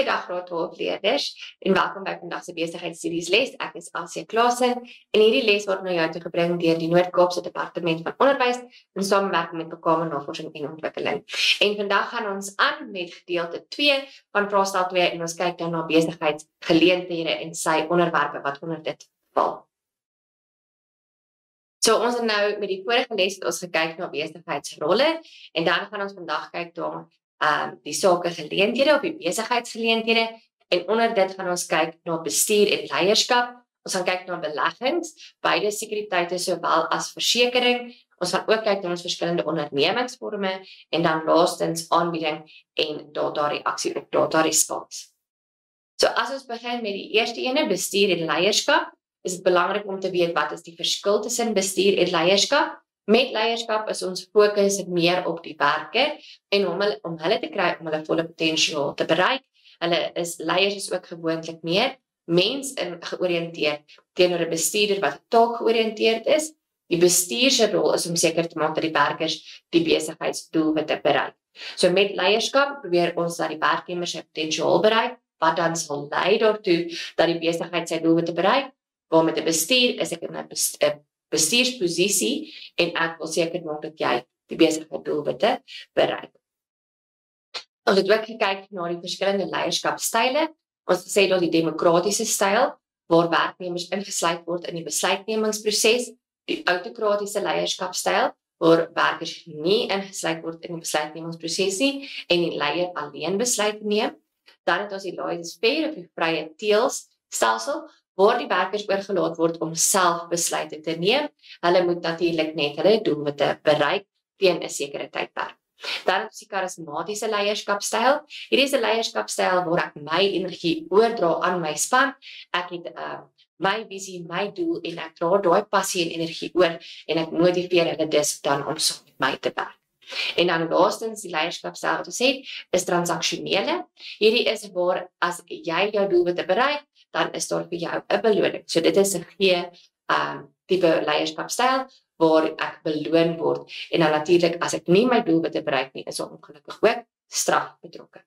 Goeiedag graad 12 leerders en welkom by vandag se besigheidstudies les. Ek is Asia Klasen en hierdie les word na jou toe gebring deur die Noord-Kaapse Departement van Onderwys in samewerking met Bekwame Navorsing en Ontwikkeling. En vandag gaan ons aan met gedeelte 2 van vraestel 2 en ons kyk dan na besigheidsgeleenthede en sy onderwerpe wat onder dit val. So ons het nou met die vorige les het ons gekyk na besigheidsrolle en dan gaan ons vandag kyk na die sakegeleenthede of die besigheidsgeleenthede en onder dit gaan ons kyk na bestuur en leierskap. Ons gaan kyk na beleggings, beide sekuriteite sowel as versekering. Ons gaan ook kyk na ons verskillende ondernemingsvorme en dan laastens aanbieding en data-reaksie op data-respons. So as ons begin met die eerste ene, bestuur en leierskap, is dit belangrik om te weet wat is die verskil tussen bestuur en leierskap. Met leierskap is ons fokus meer op die werker en om hulle te kry om hulle volle potensiaal te bereik. Leiers is ook gewoonlik meer mens georiënteerd teenoor 'n bestuurder wat taak georiënteerd is. Die bestuur se rol is om seker te maak dat die werkers die besigheidsdoelwitte bereik. So met leierskap probeer ons dat die werknemer sy potensiaal bereik, wat dan sal lei daartoe dat die besigheid sy doelwitte bereik. Waar met 'n bestuur is ek in 'n bestuursposisie en ek wil seker maak dat jy die besigheidsdoelwitte bereik. Ons het ook gekyk na die verskillende leierskapstyle. Ons het gesê dat die demokratiese styl, waar werknemers ingesluit word in die besluitnemingsproses, die autokratiese leierskapstyl, waar werkers nie ingesluit word in die besluitnemingsproses nie en die leier alleen besluite neem. Dan het ons die laissez-faire of die vrye teels stelsel, waar die werkers oorgelaat word om self besluite te neem. Hulle moet natuurlik net hulle doelwitte bereik teen 'n sekere tydperk. Dan is die karismatiese leierskapstyl. Hierdie is 'n leierskapstyl waar ek my energie oordra aan my span. Ek het my visie, my doel en ek dra daai passie en energie oor en ek motiveer hulle dus dan om saam met my te werk. En dan laastens die leierskapstyl wat ons het, is transaksionele. Hierdie is waar as jy jou doelwitte bereik, dan is daar vir jou 'n beloning. So dit is 'n tipe leierskapstyl waar ek beloon word. En dan natuurlik as ek nie my doelwitte bereik nie, is daar ongelukkig ook straf betrokke.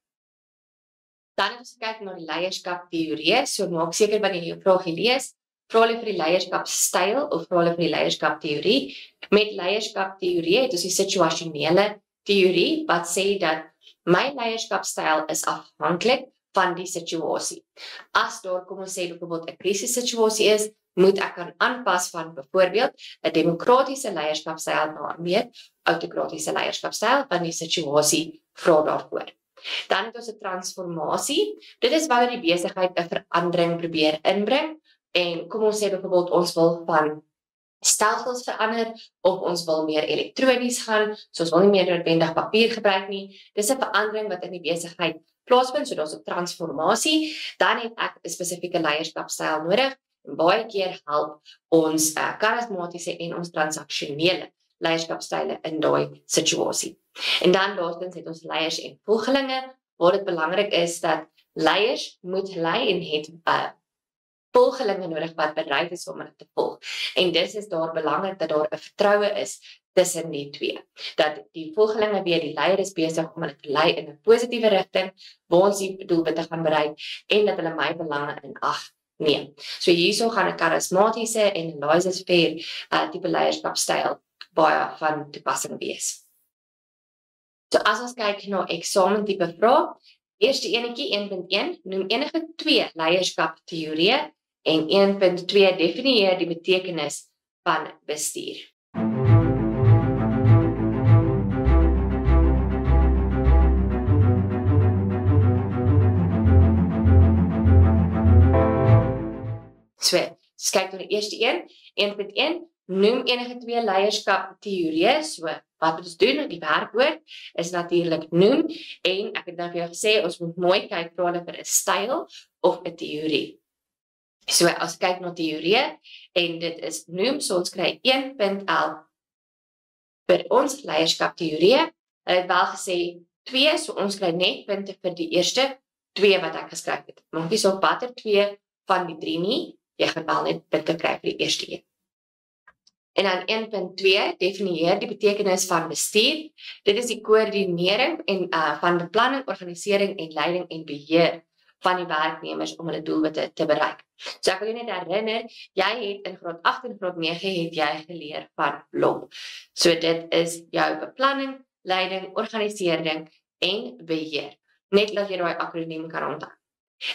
Dan het ons gekyk na die leierskapteorie. So maak seker wanneer jy jou vraagie lees, vra hulle vir die leierskapstyl of vra hulle vir die leierskapteorie. Met leierskapteorie het ons die situasionele teorie wat sê dat my leierskapstyl is afhanklik van die situasie. As daar, kom ons sê byvoorbeeld 'n krisissituasie is, moet ek kan aanpas van byvoorbeeld 'n demokratiese leierskapstyl na 'n meer autokratiese leierskapstyl van die situasie vra daarvoor. Dan het ons 'n transformasie. Dit is wanneer die besigheid 'n verandering probeer inbring en kom ons sê byvoorbeeld ons wil van stelsels verander of ons wil meer elektronies gaan, so ons wil nie meer noodwendig papier gebruik nie. Dis 'n verandering wat in die besigheid plaasvind, so daar's 'n transformasie. Dan het ek 'n spesifieke leierskapstyl nodig. En baie keer help ons karismatiese en ons transaksionele leierskapstyle in daai situasie. En dan laastens het ons leiers en volgelinge, waar dit belangrik is dat leiers moet lei en het volgelinge nodig wat bereid is om hulle te volg. En dis is daar belangrik dat daar 'n vertroue is tussen die twee. Dat die volgelinge weet die leier is besig om hulle te lei in 'n positiewe rigting, waar ons die doelwitte gaan bereik en dat hulle my belange in ag neem. So hierso gaan 'n karismatiese en 'n laissez-faire tipe leierskapstyl baie van toepassing wees. So as ons kyk na eksamentipe vrae, eerste enetjie 1.1 noem enige 2 leierskapteorieë en 1.2 definieer die betekenis van bestuur. So, kyk na die eerste een, 1.1, noem enige 2 leierskapteorieë. So, wat moet ons doen? Die werkwoord is natuurlik noem en ek het nou vir jou gesê, ons moet mooi kyk vir hulle vir 'n styl of 'n teorie. So, as ek kyk na teorieë en dit is noem, so ons kry 1.11 vir ons leierskapteorieë. Hulle het wel gesê 2, so ons kry net punte vir die eerste 2 wat ek geskryf het. Maak nie saak watter 2 van die 3 nie, jy gaan wel net punte kry vir die eerste een. En dan 1.2 definieer die betekenis van bestuur. Dit is die koördinering en van beplanning, organisering en leiding en beheer van die werknemers om hulle doelwitte te bereik. So ek wil jou net herinner, jy het in graad 8 en graad 9 het jy geleer van BLOM. So dit is jou beplanning, leiding, organisering en beheer. Net laat jy daai akroniem kan onthou.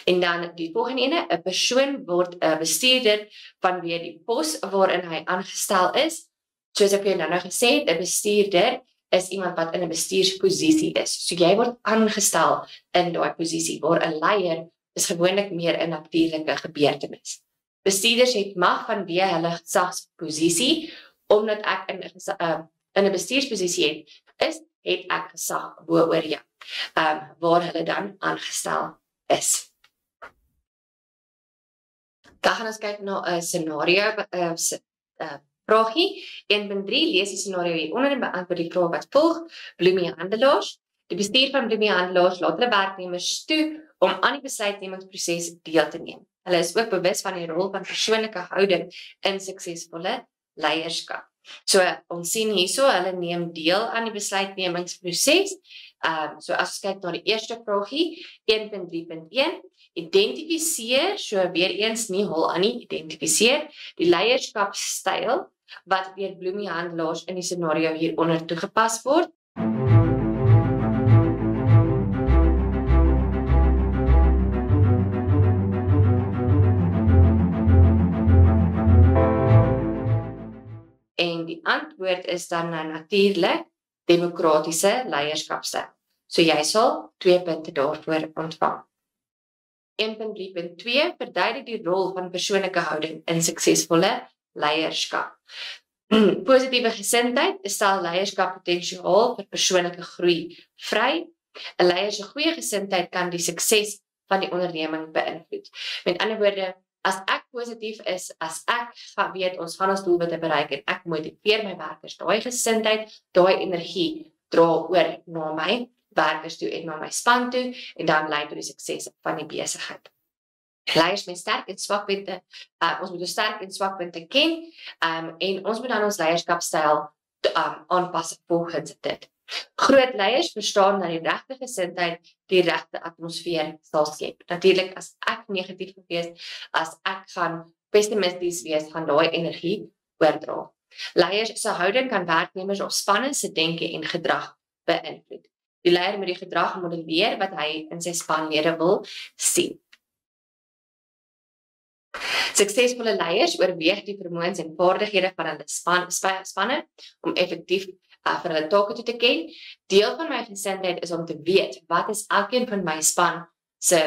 En dan die volgende ene, 'n persoon word 'n bestuurder vanweë die pos waarin hy aangestel is. Soos ek jou nou gesê het, 'n bestuurder is iemand wat in 'n bestuursposisie is. So jy word aangestel in daai posisie, waar 'n leier is gewoonlik meer 'n natuurlike gebeurtenis. Bestuurders het mag vanweë hulle gesagsposisie, omdat ek in 'n bestuursposisie het ek gesag bo-oor jou, waar hulle dan aangestel is. Dan gaan ons kyk na 'n scenario vragie. 1.3 lees die scenario hieronder en beantwoord die vraag wat volg. Bloemie handelaars. Die bestuur van Bloemie handelaars laat hulle werknemers toe om aan die besluitnemingsproses deel te neem. Hulle is ook bewus van die rol van persoonlike houding in suksesvolle leierskap. So ons sien hierso, hulle neem deel aan die besluitnemingsproses. So as ons kyk na die eerste vragie, 1.3.1, identifiseer, so weer eens nie hol aan nie, identifiseer die leierskapstyl wat deur Bloemie handelaars in die scenario hieronder toegepas word. En die antwoord is dan natuurlik demokratiese leierskapstyl. So jy sal 2 punte daarvoor ontvang. 1.3.2 verduidelik die rol van persoonlike houding in suksesvolle leierskap. Positiewe gesindheid stel leierskappotensiaal vir persoonlike groei vry. 'n Leier se goeie gesindheid kan die sukses van die onderneming beïnvloed. Met ander woorde, as ek positief is, as ek weet ons gaan ons doelwitte bereik en ek motiveer my werkers, daai gesindheid, daai energie dra oor na my werkers toe en na my span toe en dan lei tot die sukses van die besigheid. Leiers met sterk en swakpunte, ons moet ons sterk en swakpunte ken en ons moet dan ons leierskapstyl aanpas volgens dit. Groot leiers verstaan dat die regte gesindheid die regte atmosfeer sal skep. Natuurlik as ek negatief wees, as ek gaan pessimisties wees, gaan daai energie oordra. Leiers se houding kan werknemers of spanne se denke en gedrag beïnvloed. Die leier moet die gedrag modelleer wat hy in sy spanlede wil sien. Suksesvolle leiers oorweeg die vermoëns en vaardighede van hulle spanne om effektief vir hulle take toe te ken. Deel van my gesindheid is om te weet wat is elkeen van my span se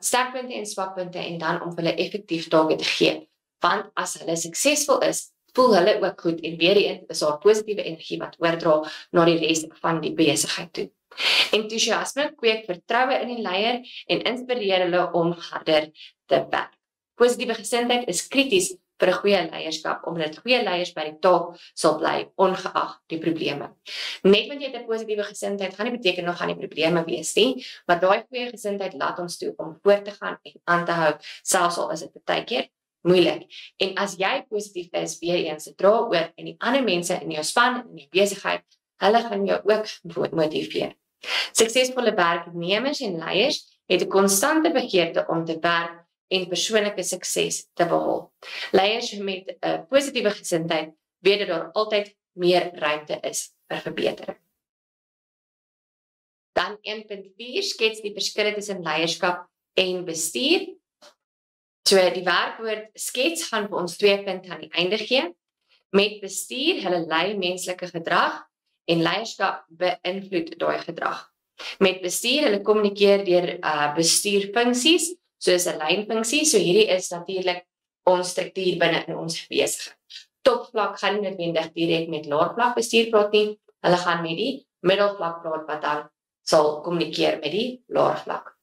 sterkpunte en swakpunte en dan om hulle effektief take te gee. Want as hulle suksesvol is, voel hulle ook goed en weer eens is daar positiewe energie wat oordra na die res van die besigheid toe. Entoesiasme kweek vertroue in die leier en inspireer hulle om harder te werk. Positiewe gesindheid is krities vir 'n goeie leierskap, omdat goeie leiers by die taak sal bly, ongeag die probleme. Net want jy het 'n positiewe gesindheid, gaan nie beteken nog gaan die probleme wees nie, maar daai goeie gesindheid laat ons toe om voort te gaan en aan te hou, selfs al is dit baie keer moeilik. En as jy positief is, weer eens, dra oor en die ander mense in jou span en in jou besigheid, hulle gaan jou ook motiveer. Suksesvolle werknemers en leiers het 'n konstante begeerte om te werk en persoonlike sukses te behaal. Leiers met 'n positiewe gesindheid weet dat daar altyd meer ruimte is vir verbetering. Dan 1.4 skets die verskille tussen leierskap en bestuur. So die werkwoord skets gaan vir ons 2 punte aan die einde gee. Met bestuur, hulle lei menslike gedrag en leierskap beïnvloed daai gedrag. Met bestuur, hulle kommunikeer deur bestuurfunksies, soos 'n lynfunksie, so hierdie is natuurlik ons struktuur binne in ons besigheid. Topvlak gaan nie noodwendig direk met laagvlak bestuur praat nie, hulle gaan met die middelvlak praat wat dan sal kommunikeer met die laagvlak.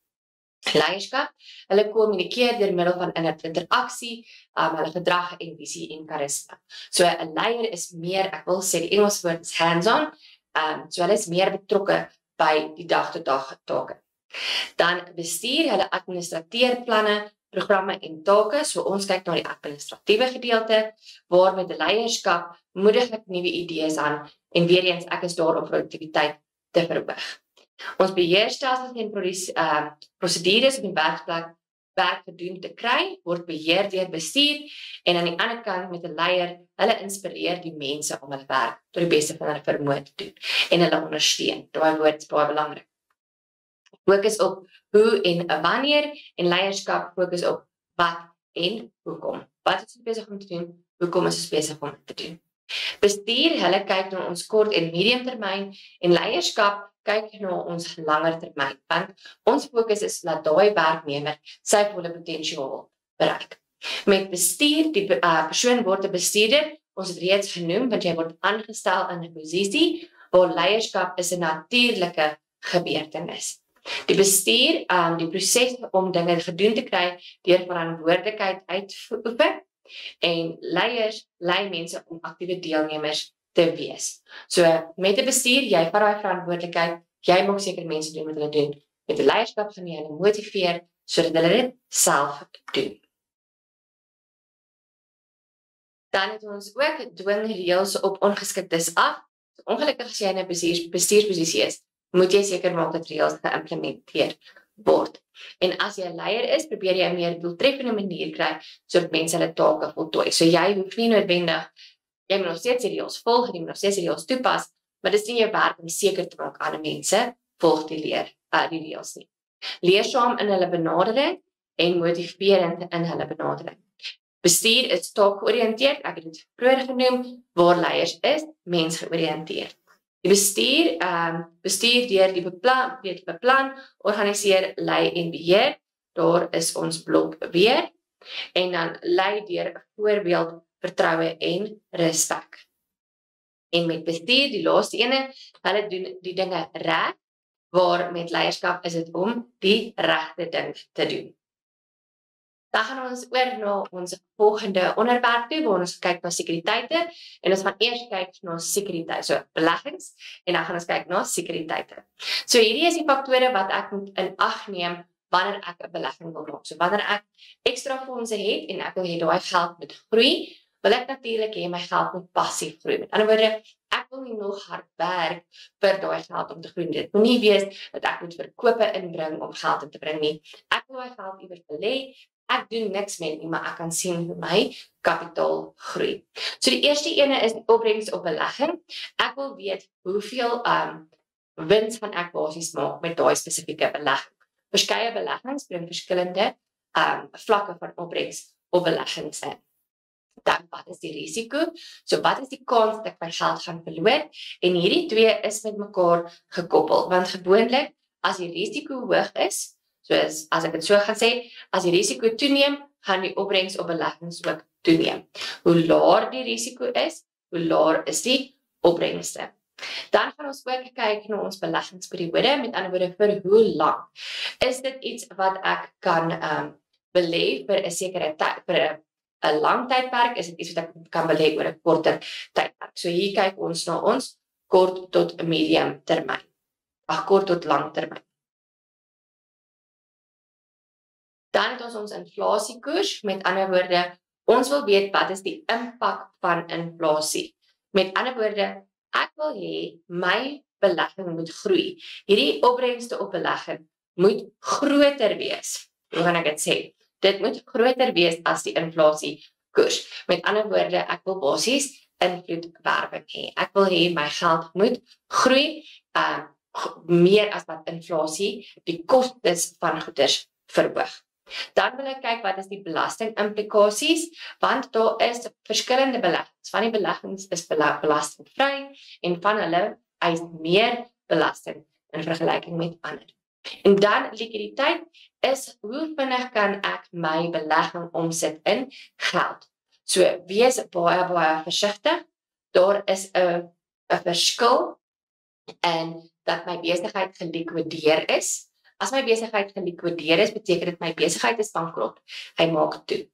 Leierskap, hulle kommunikeer deur middel van interaksie, hulle gedrag en visie en karisma. So 'n leier is meer, ek wil sê die Engels woord is hands-on, so hulle is meer betrokke by die dag-tot-dag take. Dan bestuur, hulle administreer planne, programme en take, so ons kyk na die administratiewe gedeelte, waar met die leierskap moedig ek nuwe idees aan, en weer eens, ek is daar om produktiwiteit te verhoog. Ons beheerstelsels en prosedures op die werkplek werk gedoen te kry, word beheer deur bestuur en aan die ander kant met 'n leier, hulle inspireer die mense om hulle werk tot die beste van hulle vermoë te doen en hulle ondersteun. Daai woord is baie belangrik. Fokus op hoe en wanneer en leierskap fokus op wat en hoekom. Wat is ons besig om te doen? Hoekom is ons besig om te doen? Bestuur, hulle kyk na ons kort en medium termyn en leierskap kyk na ons langer termyn. Want ons fokus is dat daai werknemer sy volle potensiaal bereik. Met bestuur, die persoon word 'n bestuurder, ons het reeds genoem, want jy word aangestel in 'n posisie waar leierskap is 'n natuurlike gebeurtenis. Die bestuur, die proses om dinge gedoen te kry deur verantwoordelikheid uit en leiers lei mense om aktiewe deelnemers te wees. So met 'n bestuur, jy vat daai verantwoordelikheid, jy maak seker mense doen wat hulle doen. Met 'n leierskap gaan jy hulle motiveer sodat hulle dit self doen. Dan het ons ook dwingreëls op ongeskiktes af. So, ongelukkig as jy in 'n bestuursposisie is, moet jy seker maak dat reëls geïmplementeer word. En as jy 'n leier is, probeer jy 'n meer doeltreffende manier kry sodat mense hulle take voltooi. So jy hoef nie noodwendig, jy moet nog steeds die reëls volg, jy moet nog steeds die reëls toepas, maar dis nie jou werk om seker te maak ander mense volg die reëls nie. Leersaam in hulle benadering en motiverend in hulle benadering. Bestuur is taakgeoriënteerd, ek het dit vroeër genoem, waar leiers is, mensgeoriënteerd. Die bestuur deur die beplan, organiseer, lei en beheer. Daar is ons blok weer. En dan lei deur voorbeeld, vertroue en respek. En met bestuur, die laaste ene, hulle doen die dinge reg, waar met leierskap is dit om die regte ding te doen. Dan gaan ons oor na ons volgende onderwerp toe, waar ons kyk na sekuriteite, en ons gaan eers kyk na sekuriteit, so beleggings, en dan gaan ons kyk na sekuriteite. So hierdie is die faktore wat ek moet in ag neem wanneer ek 'n belegging wil maak. So wanneer ek ekstra fondse het en ek wil hê daai geld moet groei, wil ek natuurlik hê my geld moet passief groei. Met ander woorde, ek wil nie nog hard werk vir daai geld om te groei. Dit moet nie wees dat ek moet verkope inbring om geld in te bring nie. Ek wil daai geld iewers belê. Ek doen niks met nie, maar ek kan sien hoe my kapitaal groei. So die eerste ene is die opbrengs op belegging. Ek wil weet hoeveel wins van ek basies maak met daai spesifieke belegging. Verskeie beleggings bring verskillende vlakke van opbrengs op beleggings in. Dan wat is die risiko? So wat is die kans dat ek my geld gaan verloor? En hierdie twee is met mekaar gekoppel, want gewoonlik as die risiko hoog is, so as ek dit so gaan sê, as die risiko toeneem, gaan die opbrengs op beleggings ook toeneem. Hoe laer die risiko is, hoe laer is die opbrengste. Dan gaan ons ook kyk na ons beleggingsperiode, met ander woorde vir hoe lank. Is dit iets wat ek kan belê vir 'n sekere tyd, vir 'n lang tydperk, is dit iets wat ek kan belê oor 'n korter tydperk. So hier kyk ons na ons kort tot medium termyn. Kort tot lang termyn. Dan het ons inflasiekoers, met ander woorde, ons wil weet wat is die impak van inflasie. Met ander woorde, ek wil hê my belegging moet groei. Hierdie opbrengste op belegging moet groter wees. Hoe gaan ek dit sê? Dit moet groter wees as die inflasiekoers. Met ander woorde, ek wil basies invloedwerwing hê. Ek wil hê my geld moet groei, meer as wat inflasie die kostes van goederes verhoog. Dan wil ek kyk wat is die belastingimplikasies, want daar is verskillende beleggings. Van die beleggings is belastingvry en van hulle eis meer belasting in vergelyking met ander. En dan likwiditeit is hoe vinnig kan ek my belegging omsit in geld. So wees baie versigtig. Daar is 'n verskil in dat my besigheid gelikwideer is. As my besigheid gelikwideer is, beteken dit my besigheid is bankrot. Hy maak toe.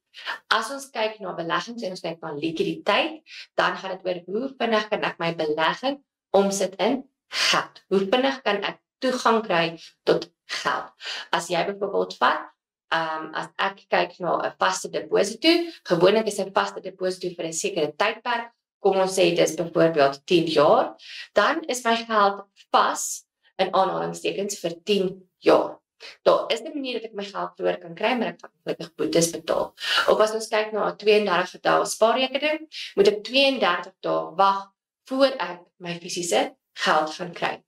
As ons kyk na beleggings en ons kyk na likwiditeit, dan gaan dit oor hoe vinnig kan ek my belegging omsit in geld. Hoe vinnig kan ek toegang kry tot geld. As jy byvoorbeeld vat, as ek kyk na 'n vaste deposito, gewoonlik is 'n vaste deposito vir 'n sekere tydperk, kom ons sê dit is byvoorbeeld 10 jaar, dan is my geld vas in aanhalingstekens vir 10 jaar. Daar is 'n manier dat ek my geld vroeër kan kry, maar ek gaan ongelukkig boetes betaal. Of as ons kyk na 'n 32 dae spaarrekening, moet ek 32 dae wag voor ek my fisiese geld gaan kry.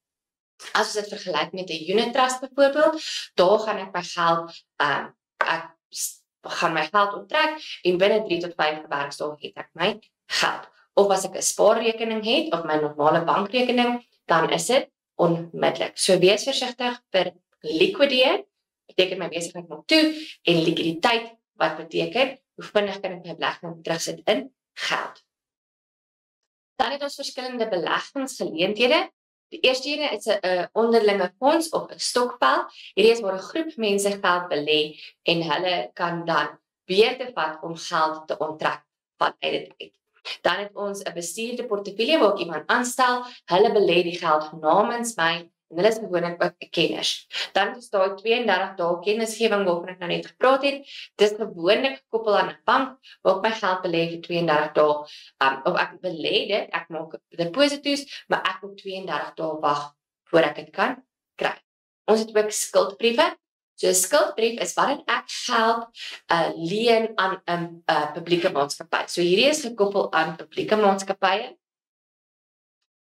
As ons dit vergelyk met 'n unit trust byvoorbeeld, daar gaan ek my geld ek gaan my geld onttrek en binne 3 tot 5 werksdae het ek my geld. Of as ek 'n spaarrekening het of my normale bankrekening, dan is dit onmiddellik. So wees versigtig vir liquideer, beteken my besigheid maak toe, en liquiditeit, wat beteken, hoe vinnig kan ek my belegging terugsit in geld. Dan het ons verskillende beleggingsgeleenthede. Die eerste ene is 'n onderlinge fonds of 'n stokpel. Hierdie is waar 'n groep mense geld belê en hulle kan dan beurte vat om geld te onttrek vanuit dit uit. Dan het ons 'n bestuurde portefeulje waar ek iemand aanstel, hulle belê die geld namens my en hulle is gewoonlik ook kenners. Dan is daar 32 dae kennisgewing waarvan ek nou net gepraat het. Dis gewoonlik gekoppel aan 'n bank waar ek my geld belê vir 32 dae. Of ek belê dit, ek maak deposito's, maar ek moet 32 dae wag voor ek dit kan kry. Ons het ook skuldbriewe. So 'n skuldbrief is wanneer ek geld leen aan 'n publieke maatskappy. So hierdie is gekoppel aan publieke maatskappye,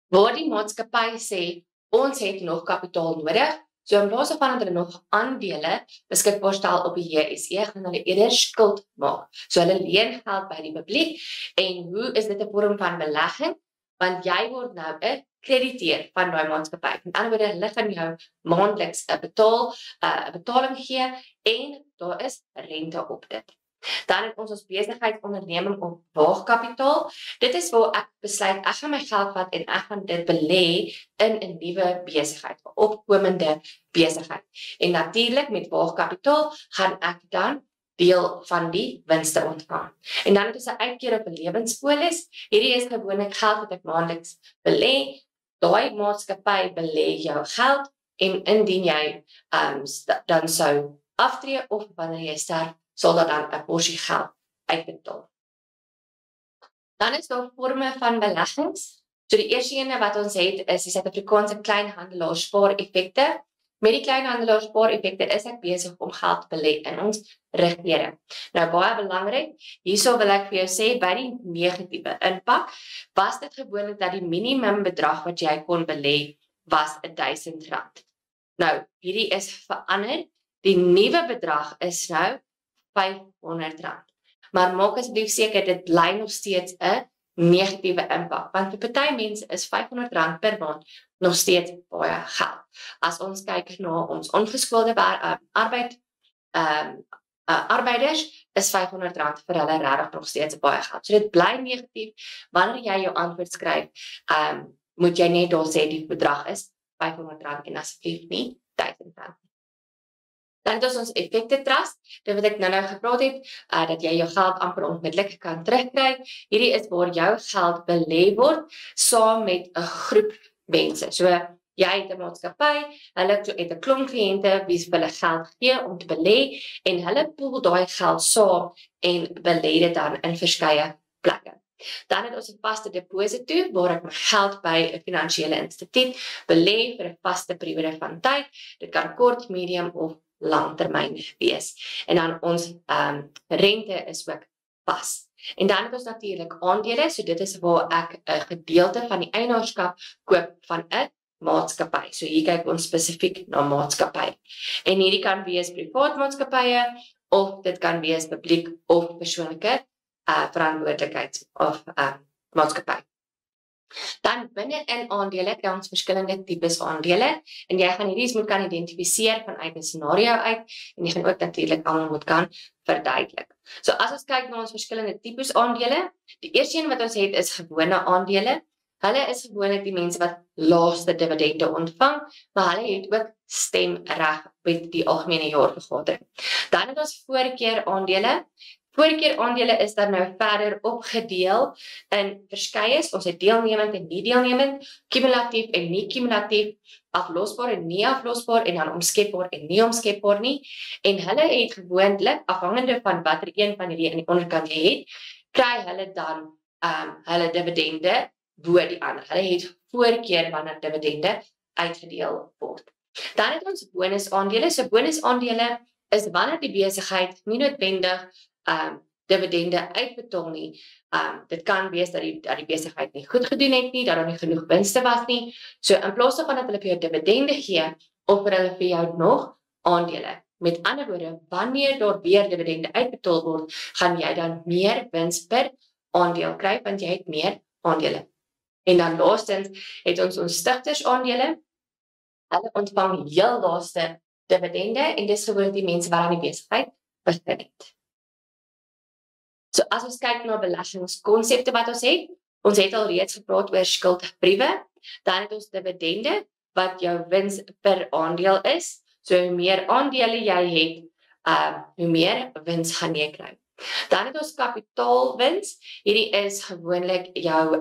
waar die maatskappy sê ons het nog kapitaal nodig. So in plaas van dat hulle nog aandele beskikbaar stel op die JSE, gaan hulle eerder skuld maak. So hulle leen geld by die publiek. En hoe is dit 'n vorm van belegging? Want jy word nou 'n krediteur van daai maatskappy. Met ander woorde, hulle gaan jou maandeliks 'n betaling gee en daar is rente op dit. Dan het ons besigheidsonderneming op waagkapitaal. Dit is waar ek besluit, ek gaan my geld vat en ek gaan dit belê in 'n nuwe besigheid, 'n opkomende besigheid. En natuurlik met waagkapitaal gaan ek dan deel van die winste ontvang. En dan het ons 'n uitkeer op 'n lewenspolis. Hierdie is gewoonlik geld wat ek maandeliks belê. Daai maatskappy belê jou geld en indien jy dan sou aftree of wanneer jy sterf, sal dat dan 'n porsie geld uitbetaal. Dan is daar forme van beleggings. So die eerste ene wat ons het is die Suid-Afrikaanse kleinhandelaars spaareffekte. Met die kleinhandelaars spaareffekte is ek besig om geld te belê in ons regering. Nou baie belangrik, hierso wil ek vir jou sê by die negatiewe impak was dit gewoonlik dat die minimum bedrag wat jy kon belê was R1000. Nou hierdie is verander. Die nuwe bedrag is nou R500. Maar maak asseblief seker dit bly nog steeds 'n negatiewe impak, want vir party mense is R500 per maand nog steeds baie geld. As ons kyk na ons ongeskoolde arbeiders, is R500 vir hulle regtig nog steeds baie geld. So dit bly negatief. Wanneer jy jou antwoord skryf, moet jy net daar sê die bedrag is R500 en asseblief nie R1000. Dan het ons effekte trust, dit wat ek nou gepraat het, dat jy jou geld amper onmiddellik kan terugkry. Hierdie is waar jou geld belê word saam met 'n groep mense. So jy het 'n maatskappy, hulle het 'n klomp kliënte wie vir hulle geld gee om te belê en hulle pool daai geld saam en belê dit dan in verskeie plekke. Dan het ons 'n vaste deposito waar ek my geld by 'n finansiële instituut belê vir 'n vaste periode van tyd. Dit kan kort, medium of langtermyn wees. En dan ons rente is ook vas. En dan het ons natuurlik aandele, so dit is waar ek 'n gedeelte van die eienaarskap koop van 'n maatskappy. So hier kyk ons spesifiek na maatskappy. En hierdie kan wees privaat maatskappye of dit kan wees publiek of persoonlike verantwoordelikheid of maatskappy. Dan binne in aandele kry ons verskillende tipes aandele en jy gaan hierdie moet kan identifiseer vanuit 'n scenario uit en jy gaan ook natuurlik almal moet kan verduidelik. So as ons kyk na ons verskillende tipes aandele, die eerste een wat ons het is gewone aandele. Hulle is gewoonlik die mense wat laagste dividende ontvang, maar hulle het ook stemreg by die algemene jaarvergadering. Dan het ons voorkeur aandele. Voorkeur aandele is dan nou verder opgedeel in verskeie. Ons het deelnemend en nie deelnemend, kumulatief en nie kumulatief, aflosbaar en nie aflosbaar en dan omskepbaar en nie omskepbaar nie. En hulle het gewoonlik, afhangende van watter een van hierdie in die onderkant jy het, kry hulle dan hulle dividende bo die ander. Hulle het voorkeur wanneer dividende uitgedeel word. Dan het ons bonusaandele. So bonusaandele is wanneer die besigheid nie noodwendig dividende uitbetaal nie. Dit kan wees dat die besigheid nie goed gedoen het nie, dat daar nie genoeg winste was nie. So in plaas daarvan dat hulle vir jou dividende gee, offer hulle vir jou nog aandele. Met ander woorde, wanneer daar weer dividende uitbetaal word, gaan jy dan meer wins per aandeel kry, want jy het meer aandele. En dan laastens het ons stigtersaandele. Hulle ontvang heel laaste dividende en dis gewoonlik die mense wat aan die besigheid begin het. So as ons kyk na beleggingskonsepte wat ons het al reeds gepraat oor skuldbriewe, dan het ons dividende wat jou wins per aandeel is. So hoe meer aandele jy het, hoe meer wins gaan jy kry. Dan het ons kapitaalwins. Hierdie is gewoonlik jou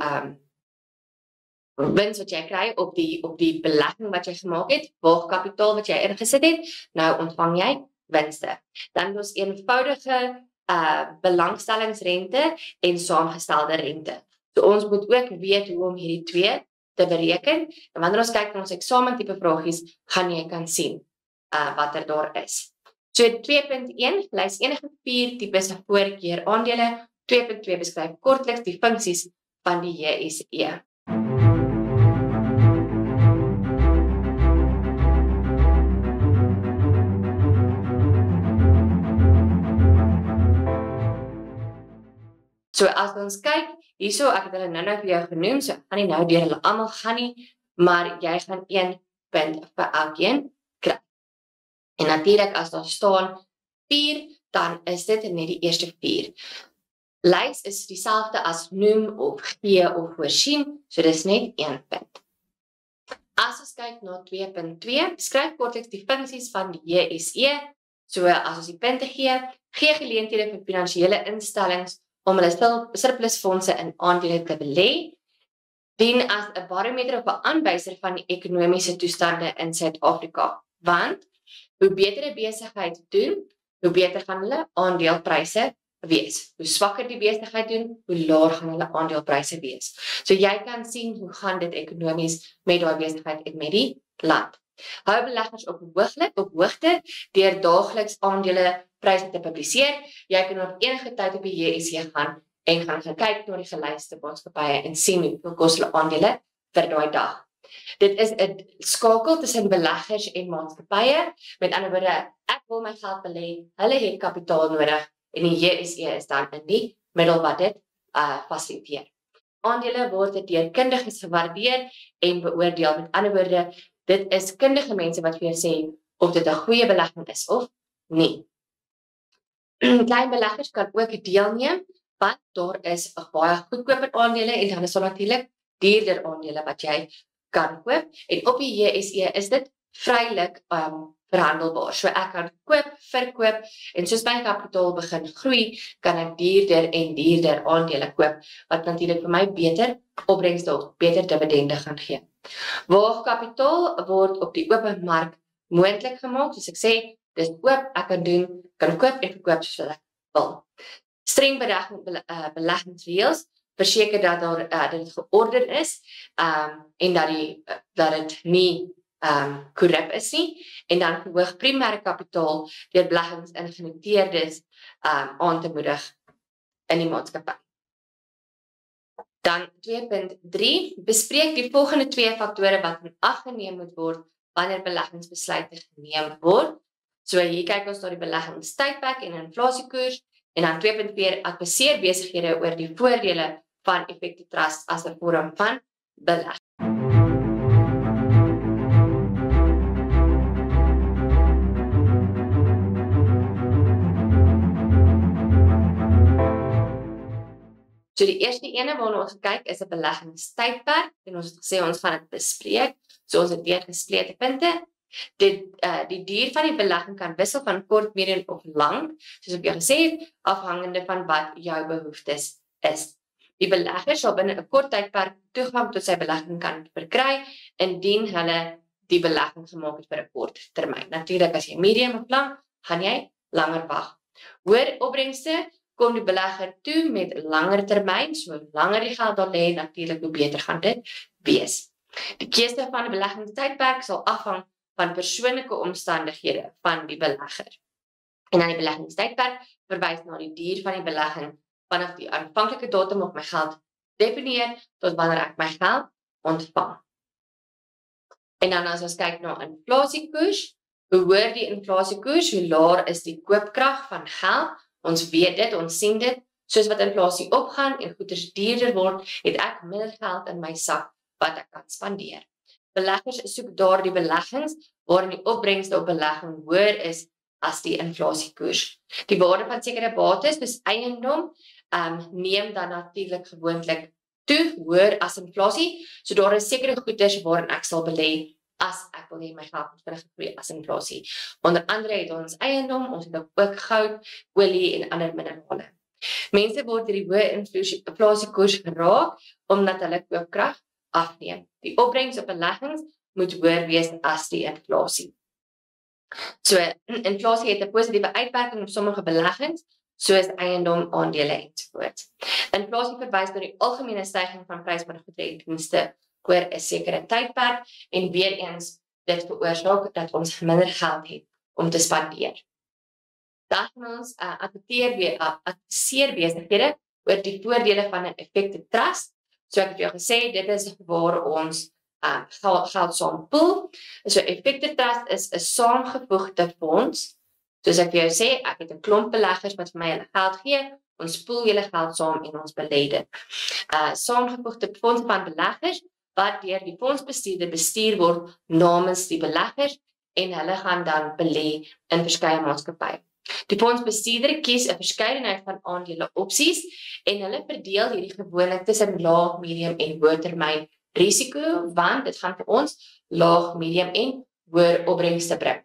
wins wat jy kry op die belegging wat jy gemaak het, waagkapitaal wat jy ingesit het, nou ontvang jy winste. Dan het ons eenvoudige belangstellingsrente en saamgestelde rente. So ons moet ook weet hoe om hierdie twee te bereken. En wanneer ons kyk na ons eksamentipe vragies, gaan jy kan sien wat daar is. So 2.1 lys enige 4 tipes voorkeur aandele. 2.2 beskryf kortliks die funksies van die JSE. So as ons kyk, hierso ek het hulle nou vir jou genoem, so ek gaan nie nou deur hulle almal gaan nie, maar jy gaan 1 punt vir elkeen kry. En natuurlik as daar staan 4, dan is dit net die eerste 4. Lys is dieselfde as noem of gee of voorsien, so dis net 1 punt. As ons kyk na 2.2, beskryf kortliks die funksies van die JSE, so as ons die punte gee geleenthede vir finansiële instellings om hulle surplusfondse in aandele te belê, dien as 'n barometer of 'n aanwyser van die ekonomiese toestande in Suid-Afrika. Want hoe beter 'n besigheid doen, hoe beter gaan hulle aandelepryse wees. Hoe swakker die besigheid doen, hoe laer gaan hulle aandelepryse wees. So jy kan sien hoe gaan dit ekonomies met daai besigheid en met die land. Hou beleggers op hoogte deur daagliks aandelepryse te publiseer. Jy kan op enige tyd op die JSE gaan en gaan kyk na die gelyste maatskappye en sien hoeveel kos hulle aandele vir daai dag. Dit is 'n skakel tussen beleggers en maatskappye. Met ander woorde, ek wil my geld belê, hulle het kapitaal nodig en die JSE is dan in die middel wat dit fasiliteer. Aandele word deur kundiges gewaardeer en beoordeel. Met ander woorde, dit is kundige mense wat vir jou sê of dit 'n goeie belegging is of nie. Klein beleggers kan ook deelneem, want daar is baie goedkoper aandele en dan is daar natuurlik duurder aandele wat jy kan koop. En op die JSE is dit vrylik verhandelbaar. So ek kan koop, verkoop en soos my kapitaal begin groei, kan ek duurder aandele koop, wat natuurlik vir my beter opbrengste of beter dividende gaan gee. Waagkapitaal word op die open mark moontlik gemaak, soos ek sê, dis oop, ek kan koop en verkoop soos ek wil. Streng beleggingsreëls verseker dat dit georder is en dat dit nie korrup is nie, en dan verhoog primêre kapitaal deur beleggingsingenoteerdes aan te moedig in die maatskappy. Dan 2.3 bespreek die volgende 2 faktore wat in ag geneem moet word wanneer beleggingsbesluite geneem word. So hier kyk ons na die beleggingstydperk en inflasiekoers, en dan 2.4 adviseer besighede oor die voordele van effective trust as 'n vorm van belegging. So die eerste ene waarna ons kyk is 'n beleggingstydperk en ons het gesê ons gaan dit bespreek. So ons het weer gesplete punte. Die duur van die belegging kan wissel van kort, medium of lang, soos ek jou gesê het, afhangende van wat jou behoeftes is. Die belegger sal binne 'n kort tydperk toegang tot sy belegging kan verkry indien hulle die belegging gemaak het vir 'n kort termyn. Natuurlik as jy medium of lang, gaan jy langer wag. Hoër opbrengste kom die belegger toe met langer termyn, so langer die geld daar lê, natuurlik hoe beter gaan dit wees. Die keuse van die beleggingstydperk sal afhang van persoonlike omstandighede van die belegger. En dan die beleggingstydperk verwys na die duur van die belegging vanaf die aanvanklike datum op my geld deponeer tot wanneer ek my geld ontvang. En dan as ons kyk na inflasiekoers, hoe hoër die inflasiekoers, hoe laer is die koopkrag van geld. Ons weet dit, ons sien dit, soos wat inflasie opgaan en goeder duurder word, het ek minder geld in my sak wat ek kan spandeer. Beleggers soek daardie beleggings waarin die opbrengste op belegging hoër is as die inflasiekoers. Die waarde van sekere bates, soos eiendom, neem dan natuurlik gewoonlik toe, hoër as inflasie, so daar is sekere goederes waarin ek sal belê as ek wil hê my geld moet vinnig groei as inflasie. Onder andere het ons eiendom, ons het ook goud, olie en ander minerale. Mense word deur die hoë inflasiekoers geraak omdat hulle koopkrag afneem. Die opbrengs op beleggings moet hoër wees as die inflasie. So, inflasie het 'n positiewe uitwerking op sommige beleggings, soos eiendom, aandele ensovoorts. Inflasie verwys na die algemene stygings van prys van goedere en dienste oor 'n sekere tydperk en weer eens dit veroorsaak dat ons minder geld het om te spandeer. Dan gaan ons adviseer besighede oor die voordele van 'n effective trust. So ek het jou gesê, dit is waar ons geld saampool. So effective trust is 'n saamgevoegde fonds. Soos ek vir jou sê, ek het 'n klomp beleggers wat vir my hulle geld gee, ons pool julle geld saam en ons belê dit. Saamgevoegde fonds van beleggers wat deur die fondsbestuurder bestuur word namens die beleggers en hulle gaan dan belê in verskeie maatskappye. Die fondsbestuurder kies 'n verskeidenheid van aandele opsies en hulle verdeel hierdie gewoonlik tussen laag, medium en hoë termyn risiko, want dit gaan vir ons laag, medium en hoër opbrengste bring.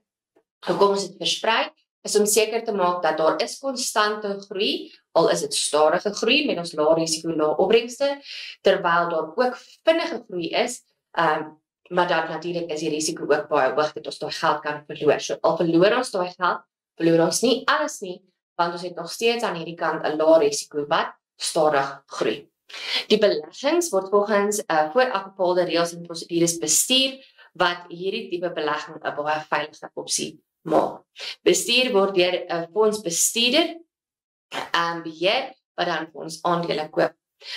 Hoekom ons dit versprei, is om seker te maak dat daar is konstante groei, al is dit stadige groei met ons lae risiko, lae opbrengste, terwyl daar ook vinnige groei is, maar dan natuurlik is die risiko ook baie hoog dat ons daai geld kan verloor. So al verloor ons daai geld, verloor ons nie alles nie, want ons het nog steeds aan hierdie kant 'n lae risiko wat stadig groei. Die beleggings word volgens vooraf bepaalde reëls en prosedures bestuur wat hierdie tipe belegging 'n baie veilige opsie maak. Bestuur word deur 'n fondsbestuurder beheer wat dan vir ons aandele koop.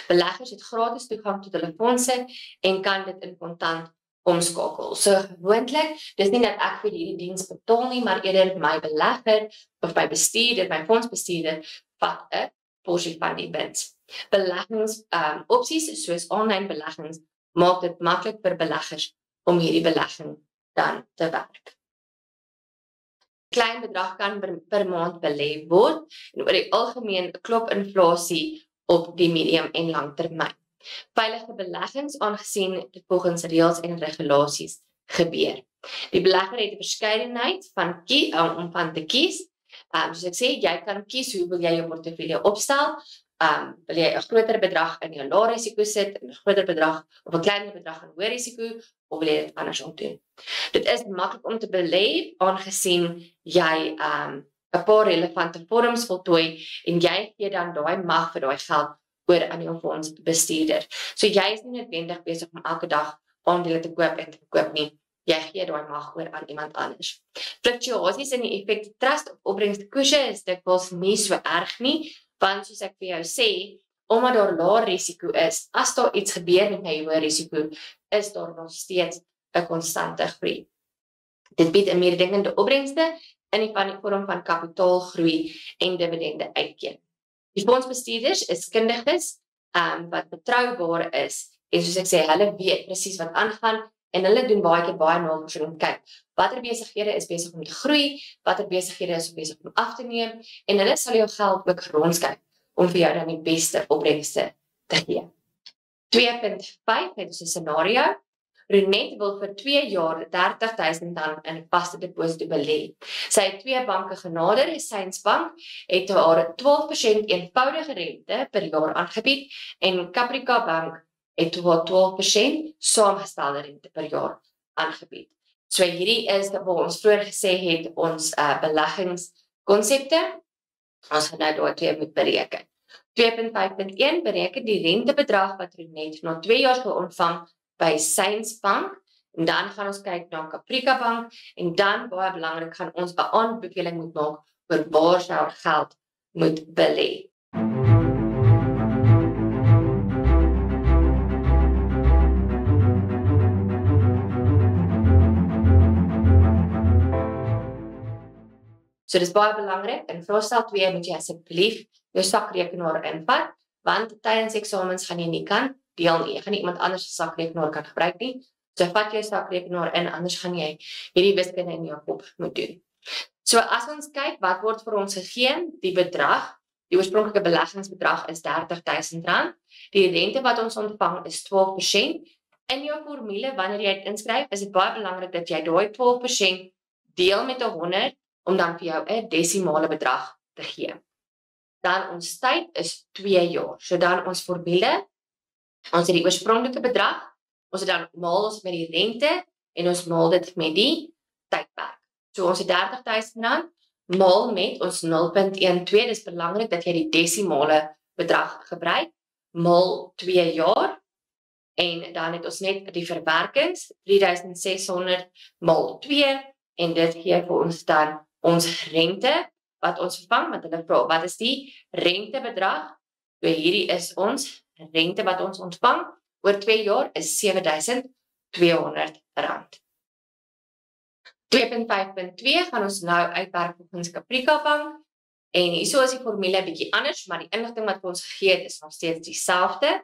Beleggers het gratis toegang tot hulle fondse en kan dit in kontant omskakel. So gewoonlik, dis nie dat ek vir hierdie diens betaal nie, maar eerder my belegger of my bestuurder, my fondsbestuurder vat 'n porsie van die wins. Beleggings opsies soos aanlyn beleggings maak dit maklik vir beleggers om hierdie belegging dan te werk. Klein bedrag kan per maand belê word en oor die algemeen 'n klop inflasie op die medium en lang termyn. Veilige beleggings aangesien dit volgens reëls en regulasies gebeur. Die belegger het 'n verskeidenheid om van te kies. Soos ek sê, jy kan kies hoe wil jy jou portefeulje opstel. Wil jy 'n groter bedrag in jou lae risiko sit en 'n groter bedrag of 'n kleiner bedrag in hoë risiko, of wil jy dit andersom doen? Dit is maklik om te belê aangesien jy 'n paar relevante vorms voltooi en jy gee dan daai mag vir daai geld oor aan jou fondsbestuurder. So jy is nie noodwendig besig om elke dag aandele te koop en te verkoop nie. Jy gee daai mag oor aan iemand anders. Fluktuasies in die effective trust op opbrengstekoerse is dikwels nie so erg nie, want soos ek vir jou sê, omdat daar lae risiko is, as daar iets gebeur met my hoë risiko, is daar nog steeds 'n konstante groei. Dit bied 'n mededingende opbrengste in die vorm van kapitaalgroei en dividende uitkering. Die fondsbestuurders is kundiges wat betroubaar is en soos ek sê, hulle weet presies wat aangaan en hulle doen baie keer baie navorsing om kyk watter besighede is besig om te groei, watter besighede is besig om af te neem en hulle sal jou geld ook rondkyk om vir jou dan die beste opbrengste te gee. 2.5 het ons 'n scenario. Renet wil vir 2 jaar R30,000 in 'n vaste deposito belê. Sy het 2 banke genader, Science Bank het haar 12% eenvoudige rente per jaar aangebied en Caprica Bank het haar 12% saamgestelde rente per jaar aangebied. So hierdie is waar ons vroeër gesê het ons beleggingskonsepte. Ons gaan nou daai twee moet bereken. 2.5.1 bereken die rentebedrag wat Renet na 2 jaar sal ontvang by Sains Bank, en dan gaan ons kyk na Caprica Bank, en dan, baie belangrik, gaan ons 'n aanbeveling moet maak oor waar sy haar geld moet belê. So dis baie belangrik, in vraestel 2 moet jy asseblief jou sakrekenaar invat, want tydens eksamens gaan jy nie kan deel nie. Jy gaan nie iemand anders se sakrekenaar kan gebruik nie. So vat jou sakrekenaar in, anders gaan jy hierdie wiskunde in jou kop moet doen. So as ons kyk, wat word vir ons gegee? Die bedrag, die oorspronklike beleggingsbedrag is R30.000. Die rente wat ons ontvang is 12%. In jou formule, wanneer jy dit inskryf, is dit baie belangrik dat jy daai 12% deel met 100, om dan vir jou 'n desimale bedrag te gee. Dan ons tyd is 2 jaar. So dan ons formule, ons het die oorspronklike bedrag, ons het dan maal ons met die rente, en ons maal dit met die tydperk. So ons het R30.000, maal met ons 0.12, dis belangrik dat jy die desimale bedrag gebruik, maal 2 jaar, en dan het ons net die verwerkings, 3.600 maal 2, en dit gee vir ons dan ons rente, wat ons vervang, want hulle vra, wat is die rentebedrag? So hierdie is ons rente wat ons ontvang, oor 2 jaar is R7.200. 2.5.2 gaan ons nou uitwerk volgens Caprica Bank, en hierso is die formule 'n bietjie anders, maar die inligting wat vir ons gegee het is nog steeds dieselfde.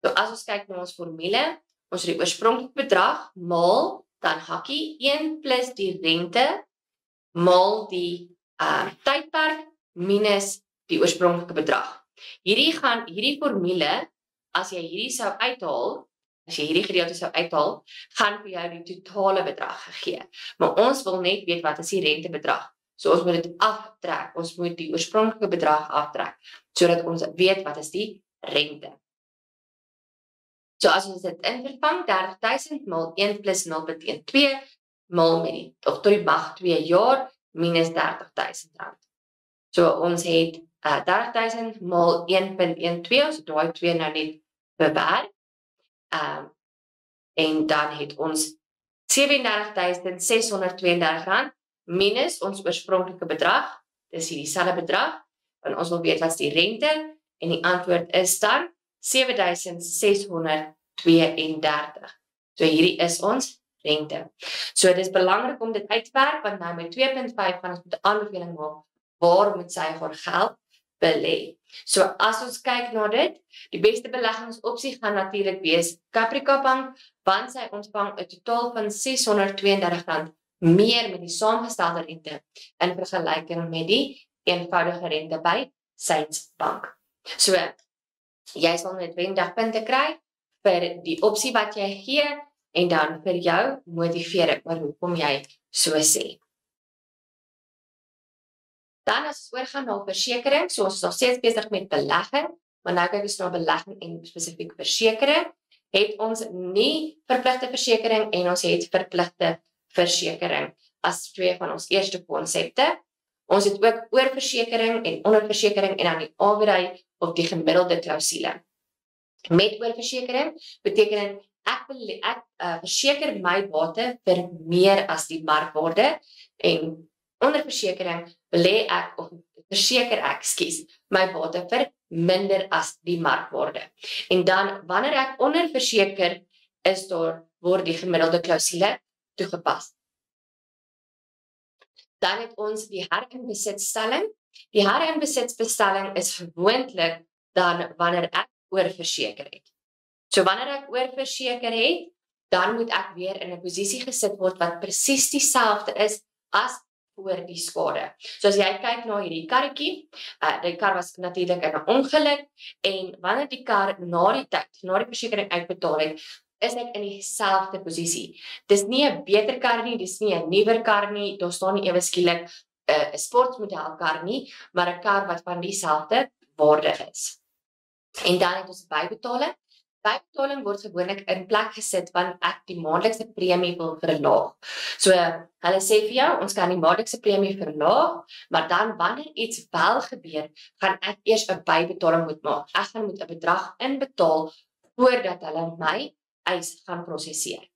So as ons kyk na ons formule, ons het die oorspronklike bedrag maal, dan hakkie 1 plus die rente, maal die tydperk minus die oorspronklike bedrag. Hierdie formule, as jy hierdie sou uithaal, as jy hierdie gedeelte sou uithaal, gaan vir jou die totale bedrag gegee. Maar ons wil net weet wat is die rentebedrag. So ons moet dit aftrek, ons moet die oorspronklike bedrag aftrek, sodat ons weet wat is die rente. So as ons dit invervang, 30.000 maal 1 plus 0.12, maal met die, of tot die mag 2 jaar, minus R30.000. So ons het 30.000 maal 1.12, so daai 2 nou net bewerk. En dan het ons R37.632 minus ons oorspronklike bedrag, dis hier dieselfde bedrag, en ons wil weet wat is die rente, en die antwoord is dan R7.632. So hierdie is ons rente. So dit is belangrik om dit uit te werk, want nou met 2.5 gaan ons met 'n aanbeveling maak, waar moet sy haar geld belê. So as ons kyk na dit, die beste beleggingsopsie gaan natuurlik wees Caprica Bank, want sy ontvang 'n totaal van R632 meer met die saamgestelde rente in vergelyking met die eenvoudige rente by Sains Bank. So jy sal net 20 punte kry vir die opsie wat jy gee, en dan vir jou motivering oor hoekom jy so sê. Dan as ons oorgaan na versekering, so ons is nog steeds besig met belegging, maar nou kyk ons na belegging en spesifiek versekering, het ons nie verpligte versekering en ons het verpligte versekering as twee van ons eerste konsepte. Ons het ook oorversekering en onderversekering en dan die average of die gemiddelde klousule. Met oorversekering beteken ek verseker my bate vir meer as die markwaarde, en onderversekering belê ek of verseker ek, my bate vir minder as die markwaarde. En dan wanneer ek onderverseker is, word die gemiddelde klousule toegepas. Dan het ons die herinbesitstelling. Die herinbesitstelling is gewoonlik dan wanneer ek oorverseker het. So wanneer ek oorverseker het, dan moet ek weer in 'n posisie gesit word wat presies dieselfde is as voor die skade. So as jy kyk na hierdie karretjie, die kar was natuurlik in 'n ongeluk, en wanneer die kar na die versekering uitbetaal het, is ek in dieselfde posisie. Dis nie 'n beter kar nie, dis nie 'n nuwer kar nie, daar staan nie ewe skielik 'n sportmodel kar nie, maar 'n kar wat van dieselfde waarde is. En dan het ons bybetaling. Bybetaling word gewoonlik in plek gesit wanneer ek die maandelikse premie wil verlaag. So hulle sê vir jou, ons kan die maandelikse premie verlaag, maar dan wanneer iets wel gebeur, gaan ek eers 'n bybetaling moet maak. Ek gaan moet 'n bedrag inbetaal voordat hulle my eis gaan prosesseer.